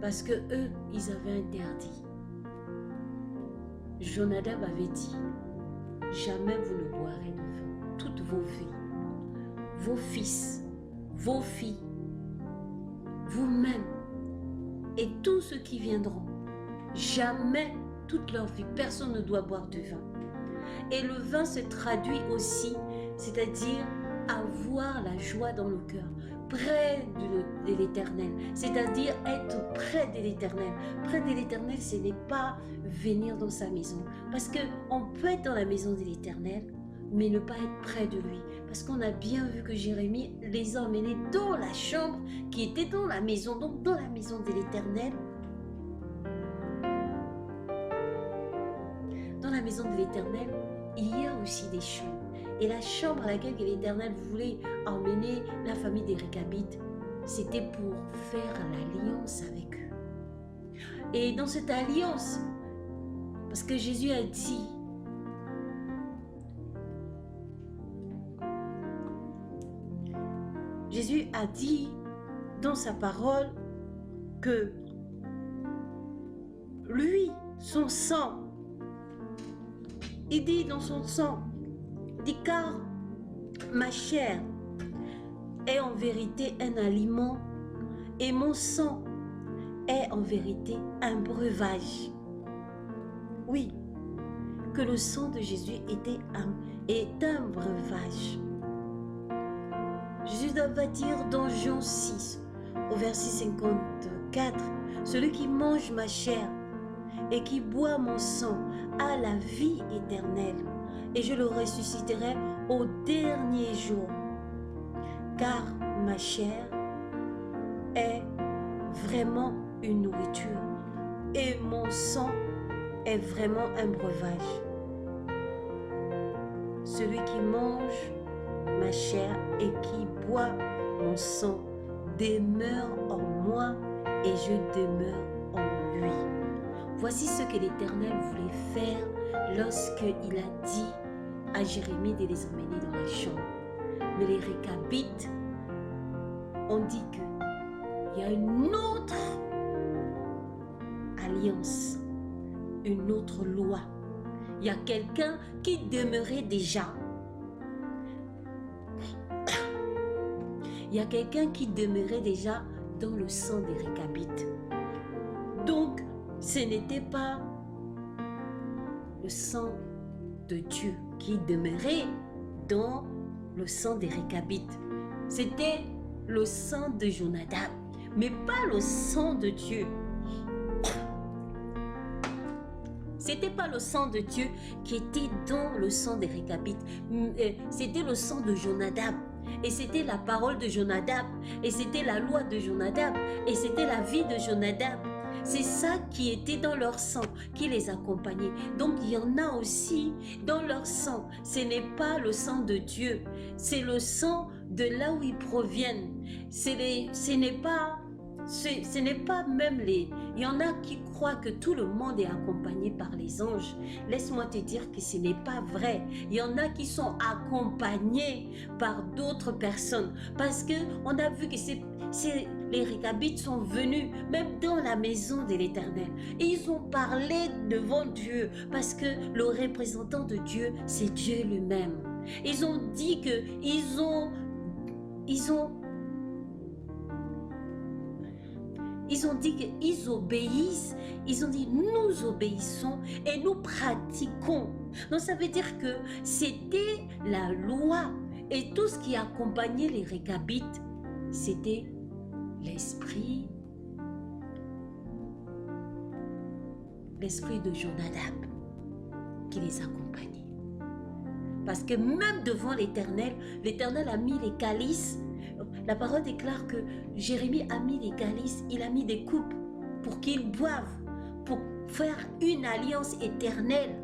Parce que eux, ils avaient interdit. Jonadab avait dit, jamais vous ne boirez de vin toutes vos vies, vos fils, vos filles, vous-même et tous ceux qui viendront. Jamais toute leur vie, personne ne doit boire de vin. Et le vin se traduit aussi, c'est-à-dire avoir la joie dans le cœur, près de l'Éternel, c'est-à-dire être près de l'Éternel. Près de l'Éternel, ce n'est pas venir dans sa maison, parce qu'on peut être dans la maison de l'Éternel, mais ne pas être près de lui, parce qu'on a bien vu que Jérémie les a emmenés dans la chambre qui était dans la maison, donc dans la maison de l'Éternel. Dans la maison de l'Éternel, il y a aussi des chambres. Et la chambre à laquelle l'Éternel voulait emmener la famille des Régabites, c'était pour faire l'alliance avec eux. Et dans cette alliance, parce que Jésus a dit, dans sa parole que lui, son sang, il dit dans son sang, il dit car ma chair est en vérité un aliment et mon sang est en vérité un breuvage. Oui, que le sang de Jésus est un breuvage. Jésus va dire dans Jean 6, au verset 54, « Celui qui mange ma chair et qui boit mon sang a la vie éternelle, et je le ressusciterai au dernier jour. Car ma chair est vraiment une nourriture, et mon sang est vraiment un breuvage. Celui qui mange ma chair et qui boit mon sang demeure en moi et je demeure en lui. » Voici ce que l'Éternel voulait faire lorsqu'il a dit à Jérémie de les emmener dans la chambre. Mais les Récabites ont dit qu'il y a une autre alliance, une autre loi. Il y a quelqu'un qui demeurait déjà. Il y a quelqu'un qui demeurait déjà dans le sang des Récabites. Donc, ce n'était pas le sang de Dieu qui demeurait dans le sang des Récabites. C'était le sang de Jonadab, mais pas le sang de Dieu. C'était pas le sang de Dieu qui était dans le sang des Récabites. C'était le sang de Jonadab. Et c'était la parole de Jonadab. Et c'était la loi de Jonadab. Et c'était la vie de Jonadab. C'est ça qui était dans leur sang, qui les accompagnait. Donc il y en a aussi dans leur sang. Ce n'est pas le sang de Dieu. C'est le sang de là où ils proviennent. Ce n'est pas même les... Il y en a qui croient que tout le monde est accompagné par les anges. Laisse-moi te dire que ce n'est pas vrai. Il y en a qui sont accompagnés par d'autres personnes. Parce qu'on a vu que les Récabites sont venus même dans la maison de l'Éternel. Et ils ont parlé devant Dieu. Parce que le représentant de Dieu, c'est Dieu lui-même. Ils ont dit qu'ils ont dit qu'ils obéissent, ils ont dit nous obéissons et nous pratiquons. Donc ça veut dire que c'était la loi et tout ce qui accompagnait les Récabites, c'était l'esprit de Jonadab qui les accompagnait. Parce que même devant l'Éternel, l'Éternel a mis les calices. La parole déclare que Jérémie a mis des calices, il a mis des coupes pour qu'ils boivent, pour faire une alliance éternelle.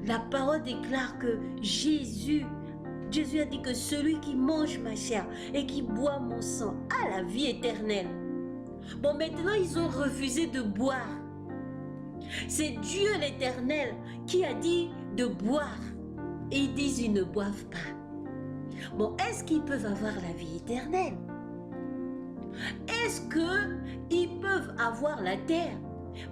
La parole déclare que Jésus a dit que celui qui mange ma chair et qui boit mon sang a la vie éternelle. Bon, maintenant ils ont refusé de boire. C'est Dieu l'Éternel qui a dit de boire. Et ils disent ils ne boivent pas. Bon, est-ce qu'ils peuvent avoir la vie éternelle? Est-ce qu'ils peuvent avoir la terre?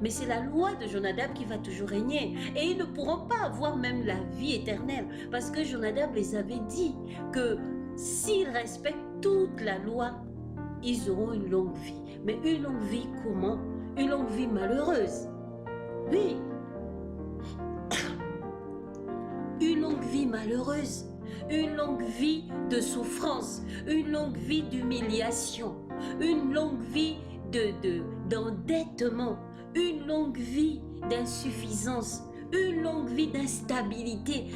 Mais c'est la loi de Jonadab qui va toujours régner. Et ils ne pourront pas avoir même la vie éternelle. Parce que Jonadab les avait dit que s'ils respectent toute la loi, ils auront une longue vie. Mais une longue vie comment? Une longue vie malheureuse. Oui. Une longue vie malheureuse. Une longue vie de souffrance, une longue vie d'humiliation, une longue vie d'endettement, une longue vie d'insuffisance, une longue vie d'instabilité,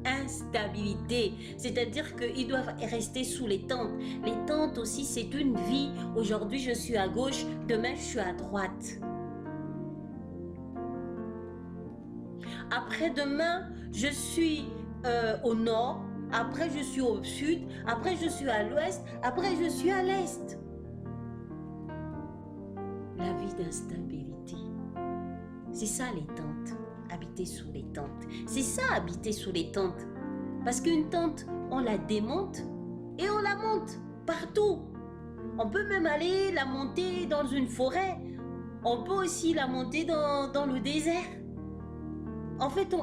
instabilité. C'est-à-dire qu'ils doivent rester sous les tentes. Les tentes aussi, c'est une vie. Aujourd'hui, je suis à gauche, demain, je suis à droite. Après-demain, je suis au nord. après je suis au sud, après je suis à l'ouest, après je suis à l'est. La vie d'instabilité. C'est ça les tentes, habiter sous les tentes. C'est ça habiter sous les tentes. Parce qu'une tente, on la démonte et on la monte partout. On peut même aller la monter dans une forêt. On peut aussi la monter dans le désert. En fait,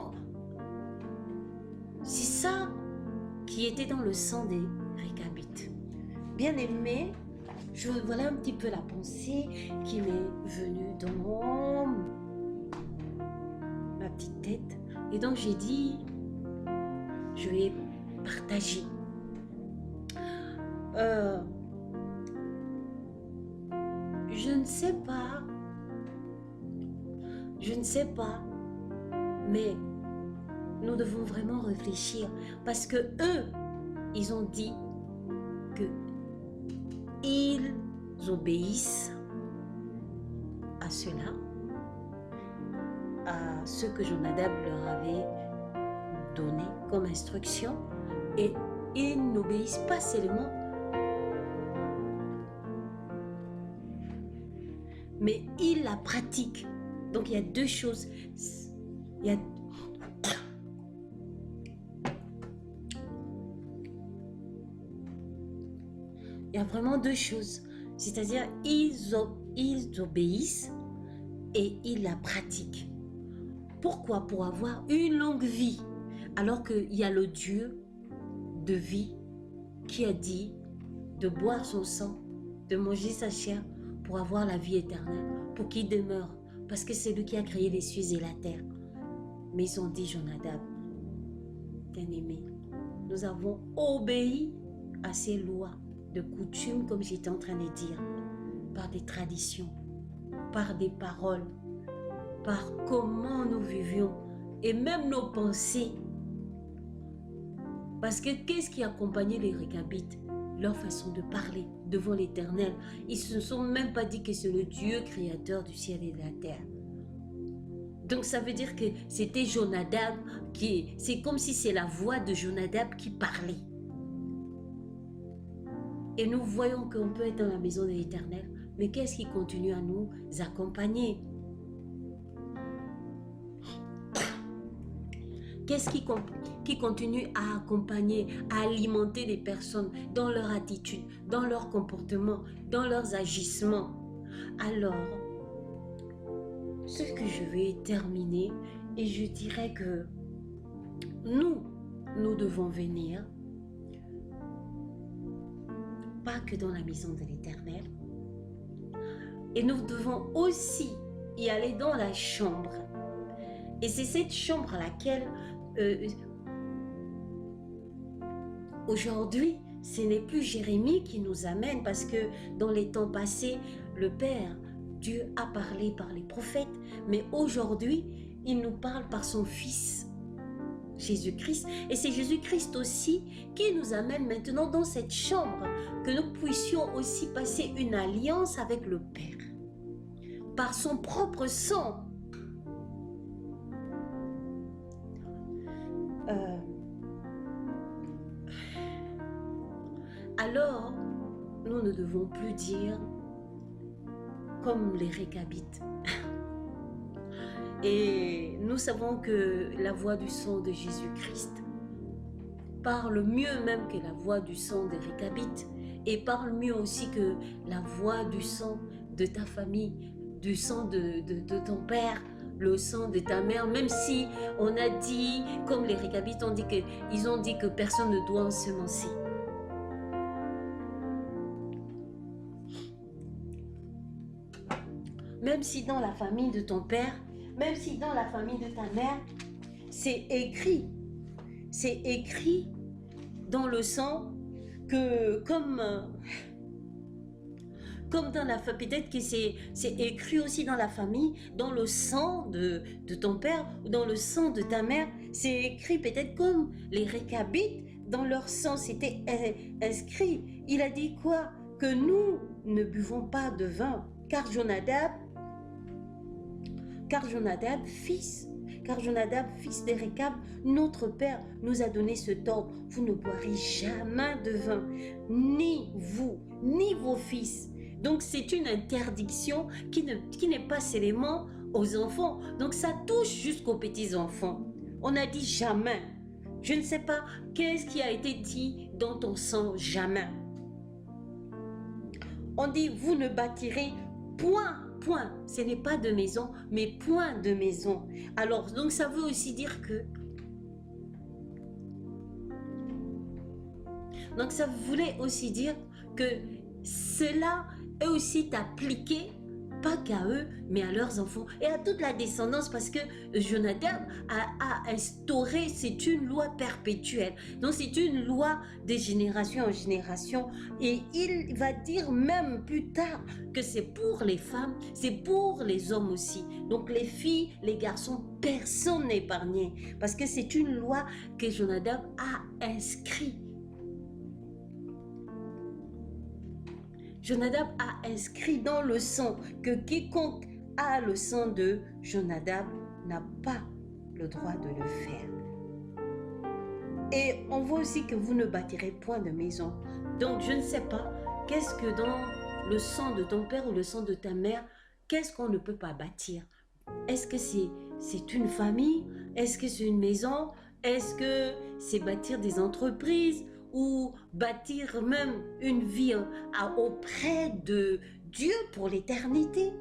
c'est ça qui était dans le sang des Récabites. Bien aimé, voilà un petit peu la pensée qui m'est venue dans ma petite tête. Et donc j'ai dit, je vais partager. Je ne sais pas, mais nous devons vraiment réfléchir parce que eux, ils ont dit que ils obéissent à cela, à ce que Jonadab leur avait donné comme instruction, et ils n'obéissent pas seulement, mais ils la pratiquent. Donc il y a deux choses. Il y a vraiment deux choses. C'est-à-dire, ils obéissent et ils la pratiquent. Pourquoi? Pour avoir une longue vie. Alors qu'il y a le Dieu de vie qui a dit de boire son sang, de manger sa chair pour avoir la vie éternelle, pour qu'il demeure. Parce que c'est lui qui a créé les cieux et la terre. Mais ils ont dit, Jonadab, bien-aimé, nous avons obéi à ces lois de coutume, comme j'étais en train de dire, par des traditions, par des paroles, par comment nous vivions et même nos pensées. Parce que qu'est-ce qui accompagnait les Récabites? Leur façon de parler devant l'Éternel. Ils ne se sont même pas dit que c'est le Dieu créateur du ciel et de la terre. Donc ça veut dire que c'était Jonadab c'est comme si c'est la voix de Jonadab qui parlait. Et nous voyons qu'on peut être dans la maison de l'Éternel, mais qu'est-ce qui continue à nous accompagner? Qu'est-ce qui continue à accompagner, à alimenter les personnes dans leur attitude, dans leur comportement, dans leurs agissements? Alors, ce que je vais terminer, et je dirais que nous devons venir, pas que dans la maison de l'Éternel, et nous devons aussi y aller dans la chambre. Et c'est cette chambre à laquelle aujourd'hui, ce n'est plus Jérémie qui nous amène, parce que dans les temps passés, le Père, Dieu a parlé par les prophètes, mais aujourd'hui, il nous parle par son Fils, Jésus-Christ. Et c'est Jésus-Christ aussi qui nous amène maintenant dans cette chambre, que nous puissions aussi passer une alliance avec le Père, par son propre sang. Alors, nous ne devons plus dire comme les Récabites. Et nous savons que la voix du sang de Jésus-Christ parle mieux même que la voix du sang des Récabites, et parle mieux aussi que la voix du sang de ta famille, du sang de ton père, le sang de ta mère. Même si on a dit, comme les Récabites ils ont dit que personne ne doit ensemencer. Même si dans la famille de ton père, même si dans la famille de ta mère, c'est écrit dans le sang que comme dans la famille, peut-être que c'est écrit aussi dans la famille, dans le sang de ton père ou dans le sang de ta mère, c'est écrit peut-être comme les Récabites, dans leur sang, c'était inscrit. Il a dit quoi? Que nous ne buvons pas de vin, car car Jonadab, fils de Récab, notre père, nous a donné ce ordre. Vous ne boirez jamais de vin, ni vous, ni vos fils. Donc c'est une interdiction qui n'est pas seulement aux enfants. Donc ça touche jusqu'aux petits-enfants. On a dit jamais. Je ne sais pas qu'est-ce qui a été dit dans ton sang, jamais. On dit, vous ne bâtirez point. Ce n'est pas de maison, mais point de maison. Alors, donc ça veut aussi dire que... Donc ça voulait aussi dire que cela est aussi appliqué, pas qu'à eux, mais à leurs enfants et à toute la descendance, parce que Jonadab a instauré, c'est une loi perpétuelle. Donc c'est une loi de génération en génération, et il va dire même plus tard que c'est pour les femmes, c'est pour les hommes aussi. Donc les filles, les garçons, personne n'est épargné, parce que c'est une loi que Jonadab a inscrite. Jonadab a inscrit dans le sang que quiconque a le sang de Jonadab n'a pas le droit de le faire. Et on voit aussi que vous ne bâtirez point de maison. Donc je ne sais pas, qu'est-ce que dans le sang de ton père ou le sang de ta mère, qu'est-ce qu'on ne peut pas bâtir? Est-ce que c'est une famille? Est-ce que c'est une maison? Est-ce que c'est bâtir des entreprises? Ou bâtir même une vie auprès de Dieu pour l'éternité?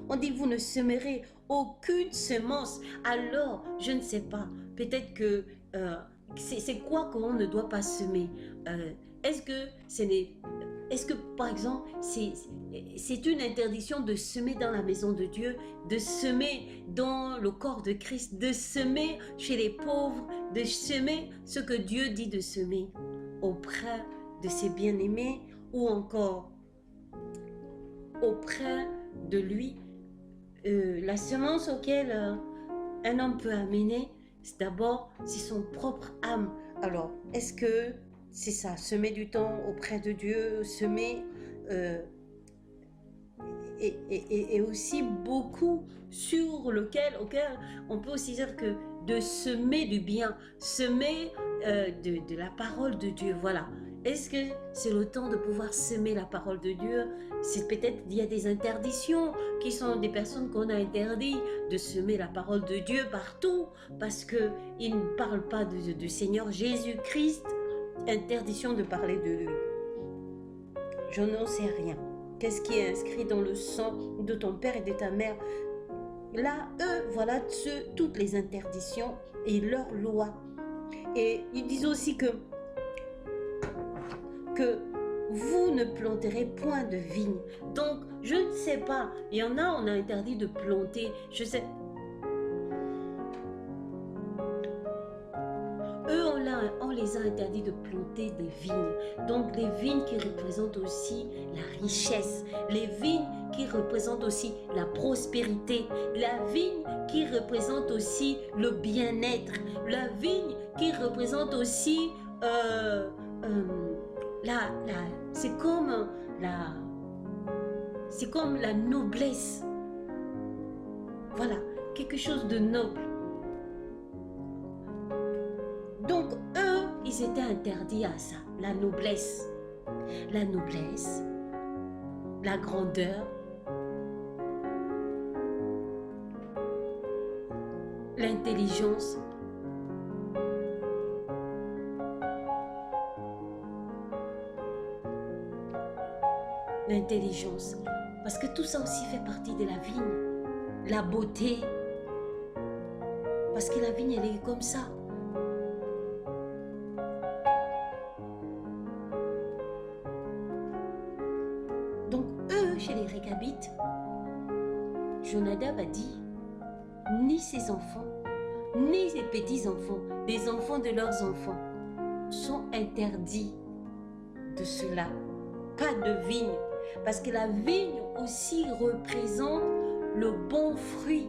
On dit, vous ne semerez aucune semence. Alors, je ne sais pas, peut-être que c'est quoi qu'on ne doit pas semer? Est-ce que, par exemple, c'est une interdiction de semer dans la maison de Dieu, de semer dans le corps de Christ, de semer chez les pauvres, de semer ce que Dieu dit de semer auprès de ses bien-aimés, ou encore auprès de lui? La semence auquel un homme peut amener, c'est d'abord, c'est son propre âme. Alors, est-ce que c'est ça, semer du temps auprès de Dieu, semer et aussi beaucoup auquel on peut aussi dire que de semer du bien, semer de la parole de Dieu, voilà. Est-ce que c'est le temps de pouvoir semer la parole de Dieu? C'est peut-être il y a des interdictions qui sont des personnes qu'on a interdit de semer la parole de Dieu partout parce qu'ils ne parlent pas du Seigneur Jésus-Christ. Interdiction de parler de lui. Je n'en sais rien. Qu'est-ce qui est inscrit dans le sang de ton père et de ta mère? Là, eux, voilà toutes les interdictions et leurs lois. Et ils disent aussi que vous ne planterez point de vigne. Donc, je ne sais pas. Il y en a, on a interdit de planter. Je sais. Eux, on les a interdit de planter des vignes. Donc, les vignes qui représentent aussi la richesse. Les vignes qui représentent aussi la prospérité. La vigne qui représente aussi le bien-être. La vigne qui représente aussi... c'est comme la noblesse. Voilà, quelque chose de noble. Donc eux, ils étaient interdits à ça, la noblesse, la grandeur, l'intelligence. L'intelligence, parce que tout ça aussi fait partie de la vigne, la beauté, parce que la vigne elle est comme ça. Donc eux, chez les Récabites, Jonadab a dit, ni ses enfants, ni ses petits-enfants, les enfants de leurs enfants, sont interdits de cela, pas de vigne. Parce que la vigne aussi représente le bon fruit,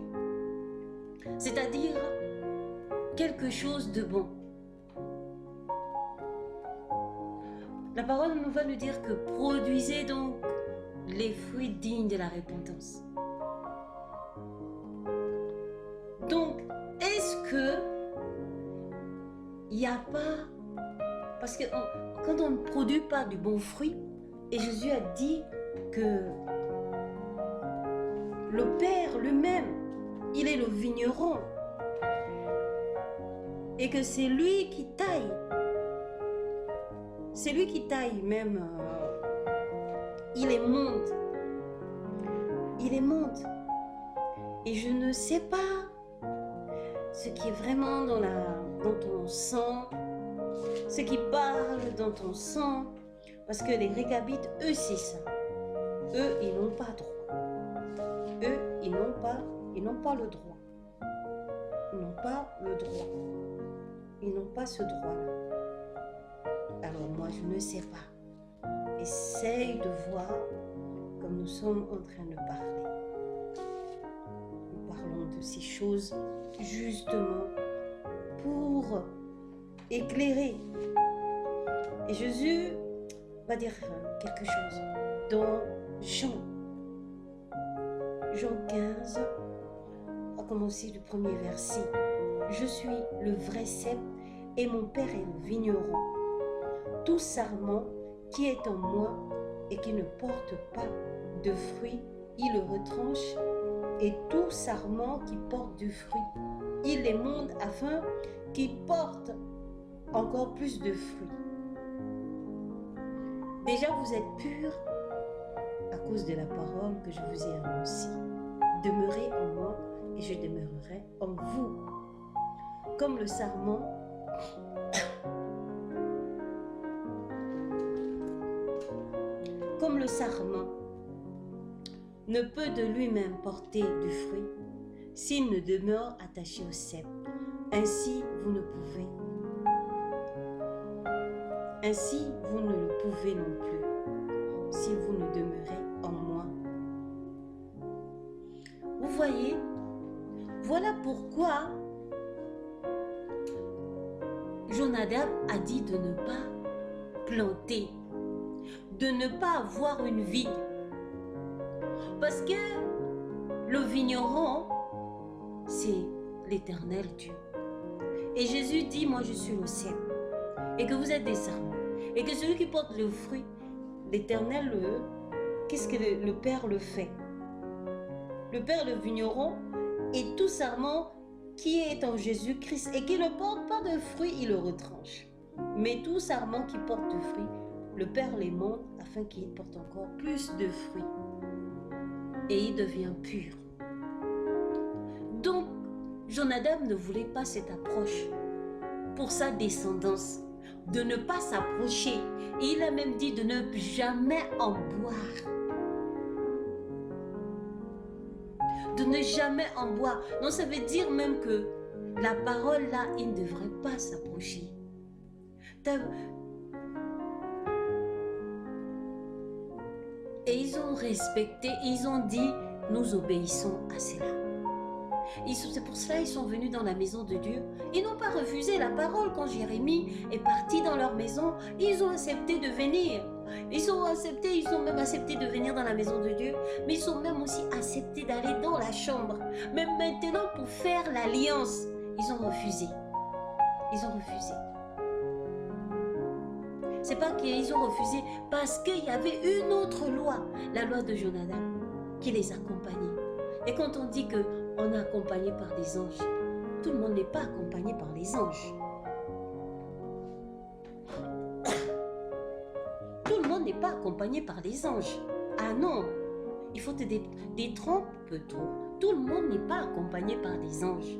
c'est-à-dire quelque chose de bon. La parole nous va nous dire que produisez donc les fruits dignes de la repentance. n'y a pas... Parce que quand on ne produit pas du bon fruit, et Jésus a dit que le Père lui-même, il est le vigneron, et que c'est lui qui taille. C'est lui qui taille même. Il est monde. Il est monde. Et je ne sais pas ce qui est vraiment dans ton sang, ce qui parle dans ton sang, parce que les Régabites, eux, c'est ça. Eux, ils n'ont pas droit. Eux, ils n'ont pas le droit. Ils n'ont pas le droit. Ils n'ont pas ce droit-là. Alors moi, je ne sais pas. Essaye de voir comme nous sommes en train de parler. Nous parlons de ces choses justement pour éclairer. Et Jésus va dire quelque chose dans Jean 15, on va commencer du premier verset. Je suis le vrai cep et mon Père est le vigneron. Tout sarment qui est en moi et qui ne porte pas de fruits, il le retranche, et tout sarment qui porte du fruit, il les monte afin qu'il porte encore plus de fruits. Déjà, vous êtes purs à cause de la parole que je vous ai annoncée. Demeurez en moi et je demeurerai en vous. Comme le sarment ne peut de lui-même porter du fruit s'il ne demeure attaché au cep. Ainsi, vous ne le pouvez non plus, si vous ne demeurez en moi. Vous voyez, voilà pourquoi Jonadab a dit de ne pas planter, de ne pas avoir une vigne. Parce que le vigneron, c'est l'Éternel Dieu. Et Jésus dit, moi je suis le cep, et que vous êtes des sarments. Et que celui qui porte le fruit, l'Éternel, qu'est-ce que le Père le fait? Le Père, le vigneron, et tout sarment qui est en Jésus-Christ et qui ne porte pas de fruits, il le retranche. Mais tout sarment qui porte de fruits, le Père les monte afin qu'il porte encore plus de fruits. Et il devient pur. Donc, Jonadab ne voulait pas cette approche pour sa descendance, de ne pas s'approcher. Et il a même dit de ne jamais en boire. De ne jamais en boire. Donc ça veut dire même que la parole là, il ne devrait pas s'approcher. Et ils ont respecté, ils ont dit, nous obéissons à cela. C'est pour cela qu'ils sont venus dans la maison de Dieu. Ils n'ont pas refusé la parole quand Jérémie est parti dans leur maison. Ils ont accepté de venir. Ils ont même accepté de venir dans la maison de Dieu. Mais ils ont même aussi accepté d'aller dans la chambre. Mais maintenant, pour faire l'alliance, ils ont refusé. Ils ont refusé. C'est pas qu'ils ont refusé parce qu'il y avait une autre loi, la loi de Jonadab, qui les accompagnait. Et quand on dit qu'on est accompagné par des anges, tout le monde n'est pas accompagné par les anges. Tout le monde n'est pas accompagné par les anges. Ah non, il faut te détromper trop. Tout le monde n'est pas accompagné par des anges.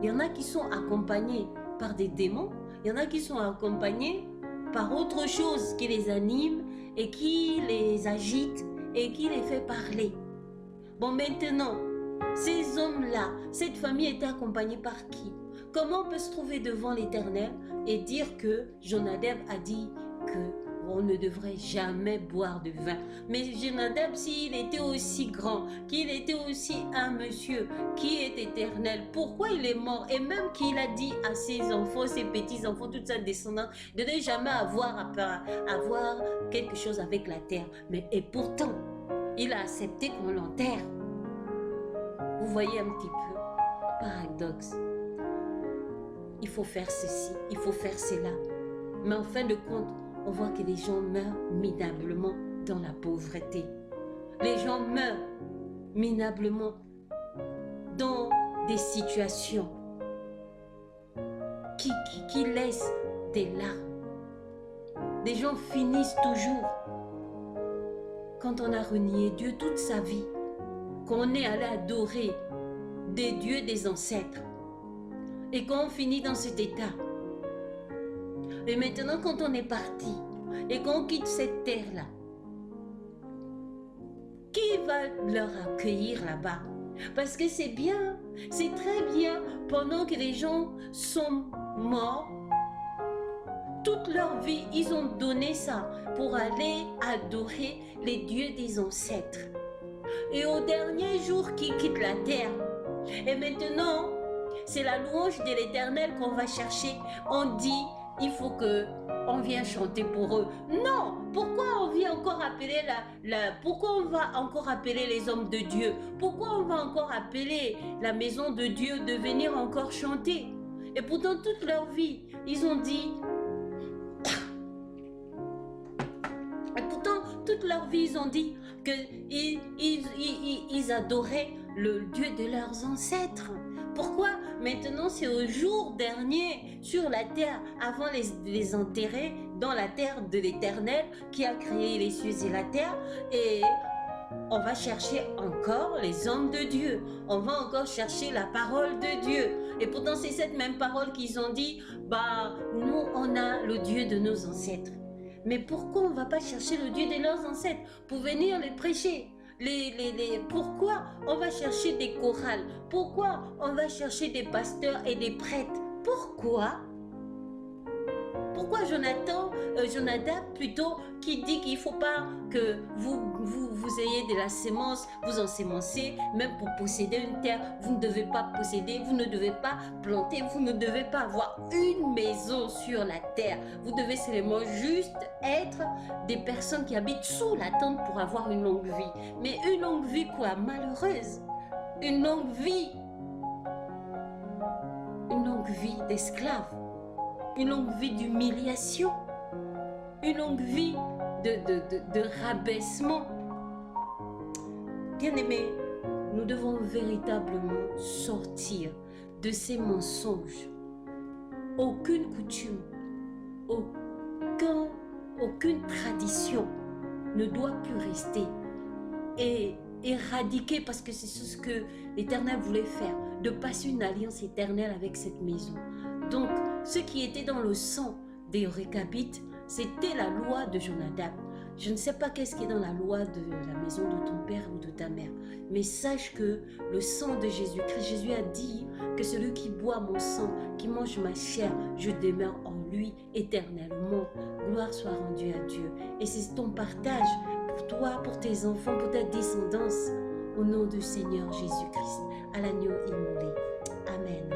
Il y en a qui sont accompagnés par des démons, il y en a qui sont accompagnés par autre chose qui les anime et qui les agite et qui les fait parler. Bon, maintenant, ces hommes-là, cette famille était accompagnée par qui? Comment on peut se trouver devant l'Éternel et dire que Jonadab a dit qu'on ne devrait jamais boire de vin? Mais Jonadab, s'il était aussi grand, qu'il était aussi un monsieur qui est éternel, pourquoi il est mort? Et même qu'il a dit à ses enfants, ses petits-enfants, toute sa descendance, de ne jamais avoir quelque chose avec la terre. Et pourtant, il a accepté qu'on l'enterre. Vous voyez un petit peu, paradoxe. il faut faire ceci, il faut faire cela. Mais en fin de compte, on voit que les gens meurent minablement dans la pauvreté. Les gens meurent minablement dans des situations qui laissent des larmes. Les gens finissent toujours, quand on a renié Dieu toute sa vie, qu'on est allé adorer des dieux des ancêtres, et qu'on finit dans cet état. Et maintenant, quand on est parti, et qu'on quitte cette terre-là, qui va leur accueillir là-bas? Parce que c'est bien, c'est très bien, pendant que les gens sont morts, toute leur vie, ils ont donné ça pour aller adorer les dieux des ancêtres. Et au dernier jour qu'ils quittent la terre, et maintenant, c'est la louange de l'Éternel qu'on va chercher. On dit, il faut que on vienne chanter pour eux. Non, pourquoi on vient encore appeler pourquoi on va encore appeler les hommes de Dieu? Pourquoi on va encore appeler la maison de Dieu de venir encore chanter? Et pourtant, toute leur vie, ils ont dit... Et pourtant, toute leur vie, ils ont dit qu'ils adoraient le Dieu de leurs ancêtres. Pourquoi maintenant c'est au jour dernier sur la terre, avant les enterrer dans la terre de l'Éternel qui a créé les cieux et la terre, et on va chercher encore les hommes de Dieu, on va encore chercher la parole de Dieu. Et pourtant c'est cette même parole qu'ils ont dit, bah nous on a le Dieu de nos ancêtres. Mais pourquoi on ne va pas chercher le Dieu de leurs ancêtres pour venir les prêcher? Pourquoi on va chercher des chorales? Pourquoi on va chercher des pasteurs et des prêtres? Pourquoi? Pourquoi Jonadab plutôt, qui dit qu'il ne faut pas que vous ayez de la sémence, vous ensémencez, même pour posséder une terre, vous ne devez pas posséder, vous ne devez pas planter, vous ne devez pas avoir une maison sur la terre. Vous devez seulement juste être des personnes qui habitent sous la tente pour avoir une longue vie. Mais une longue vie quoi? Malheureuse. Une longue vie d'esclave. Une longue vie d'humiliation, une longue vie de rabaissement. Bien-aimés, nous devons véritablement sortir de ces mensonges. Aucune coutume, aucune tradition ne doit plus rester et éradiquer, parce que c'est ce que l'Éternel voulait faire, de passer une alliance éternelle avec cette maison. Donc, ce qui était dans le sang des Récabites, c'était la loi de Jonadab. Je ne sais pas qu'est-ce qui est dans la loi de la maison de ton père ou de ta mère, mais sache que le sang de Jésus-Christ, Jésus a dit que celui qui boit mon sang, qui mange ma chair, je demeure en lui éternellement. Gloire soit rendue à Dieu. Et c'est ton partage pour toi, pour tes enfants, pour ta descendance, au nom du Seigneur Jésus-Christ, à l'agneau immolé. Amen.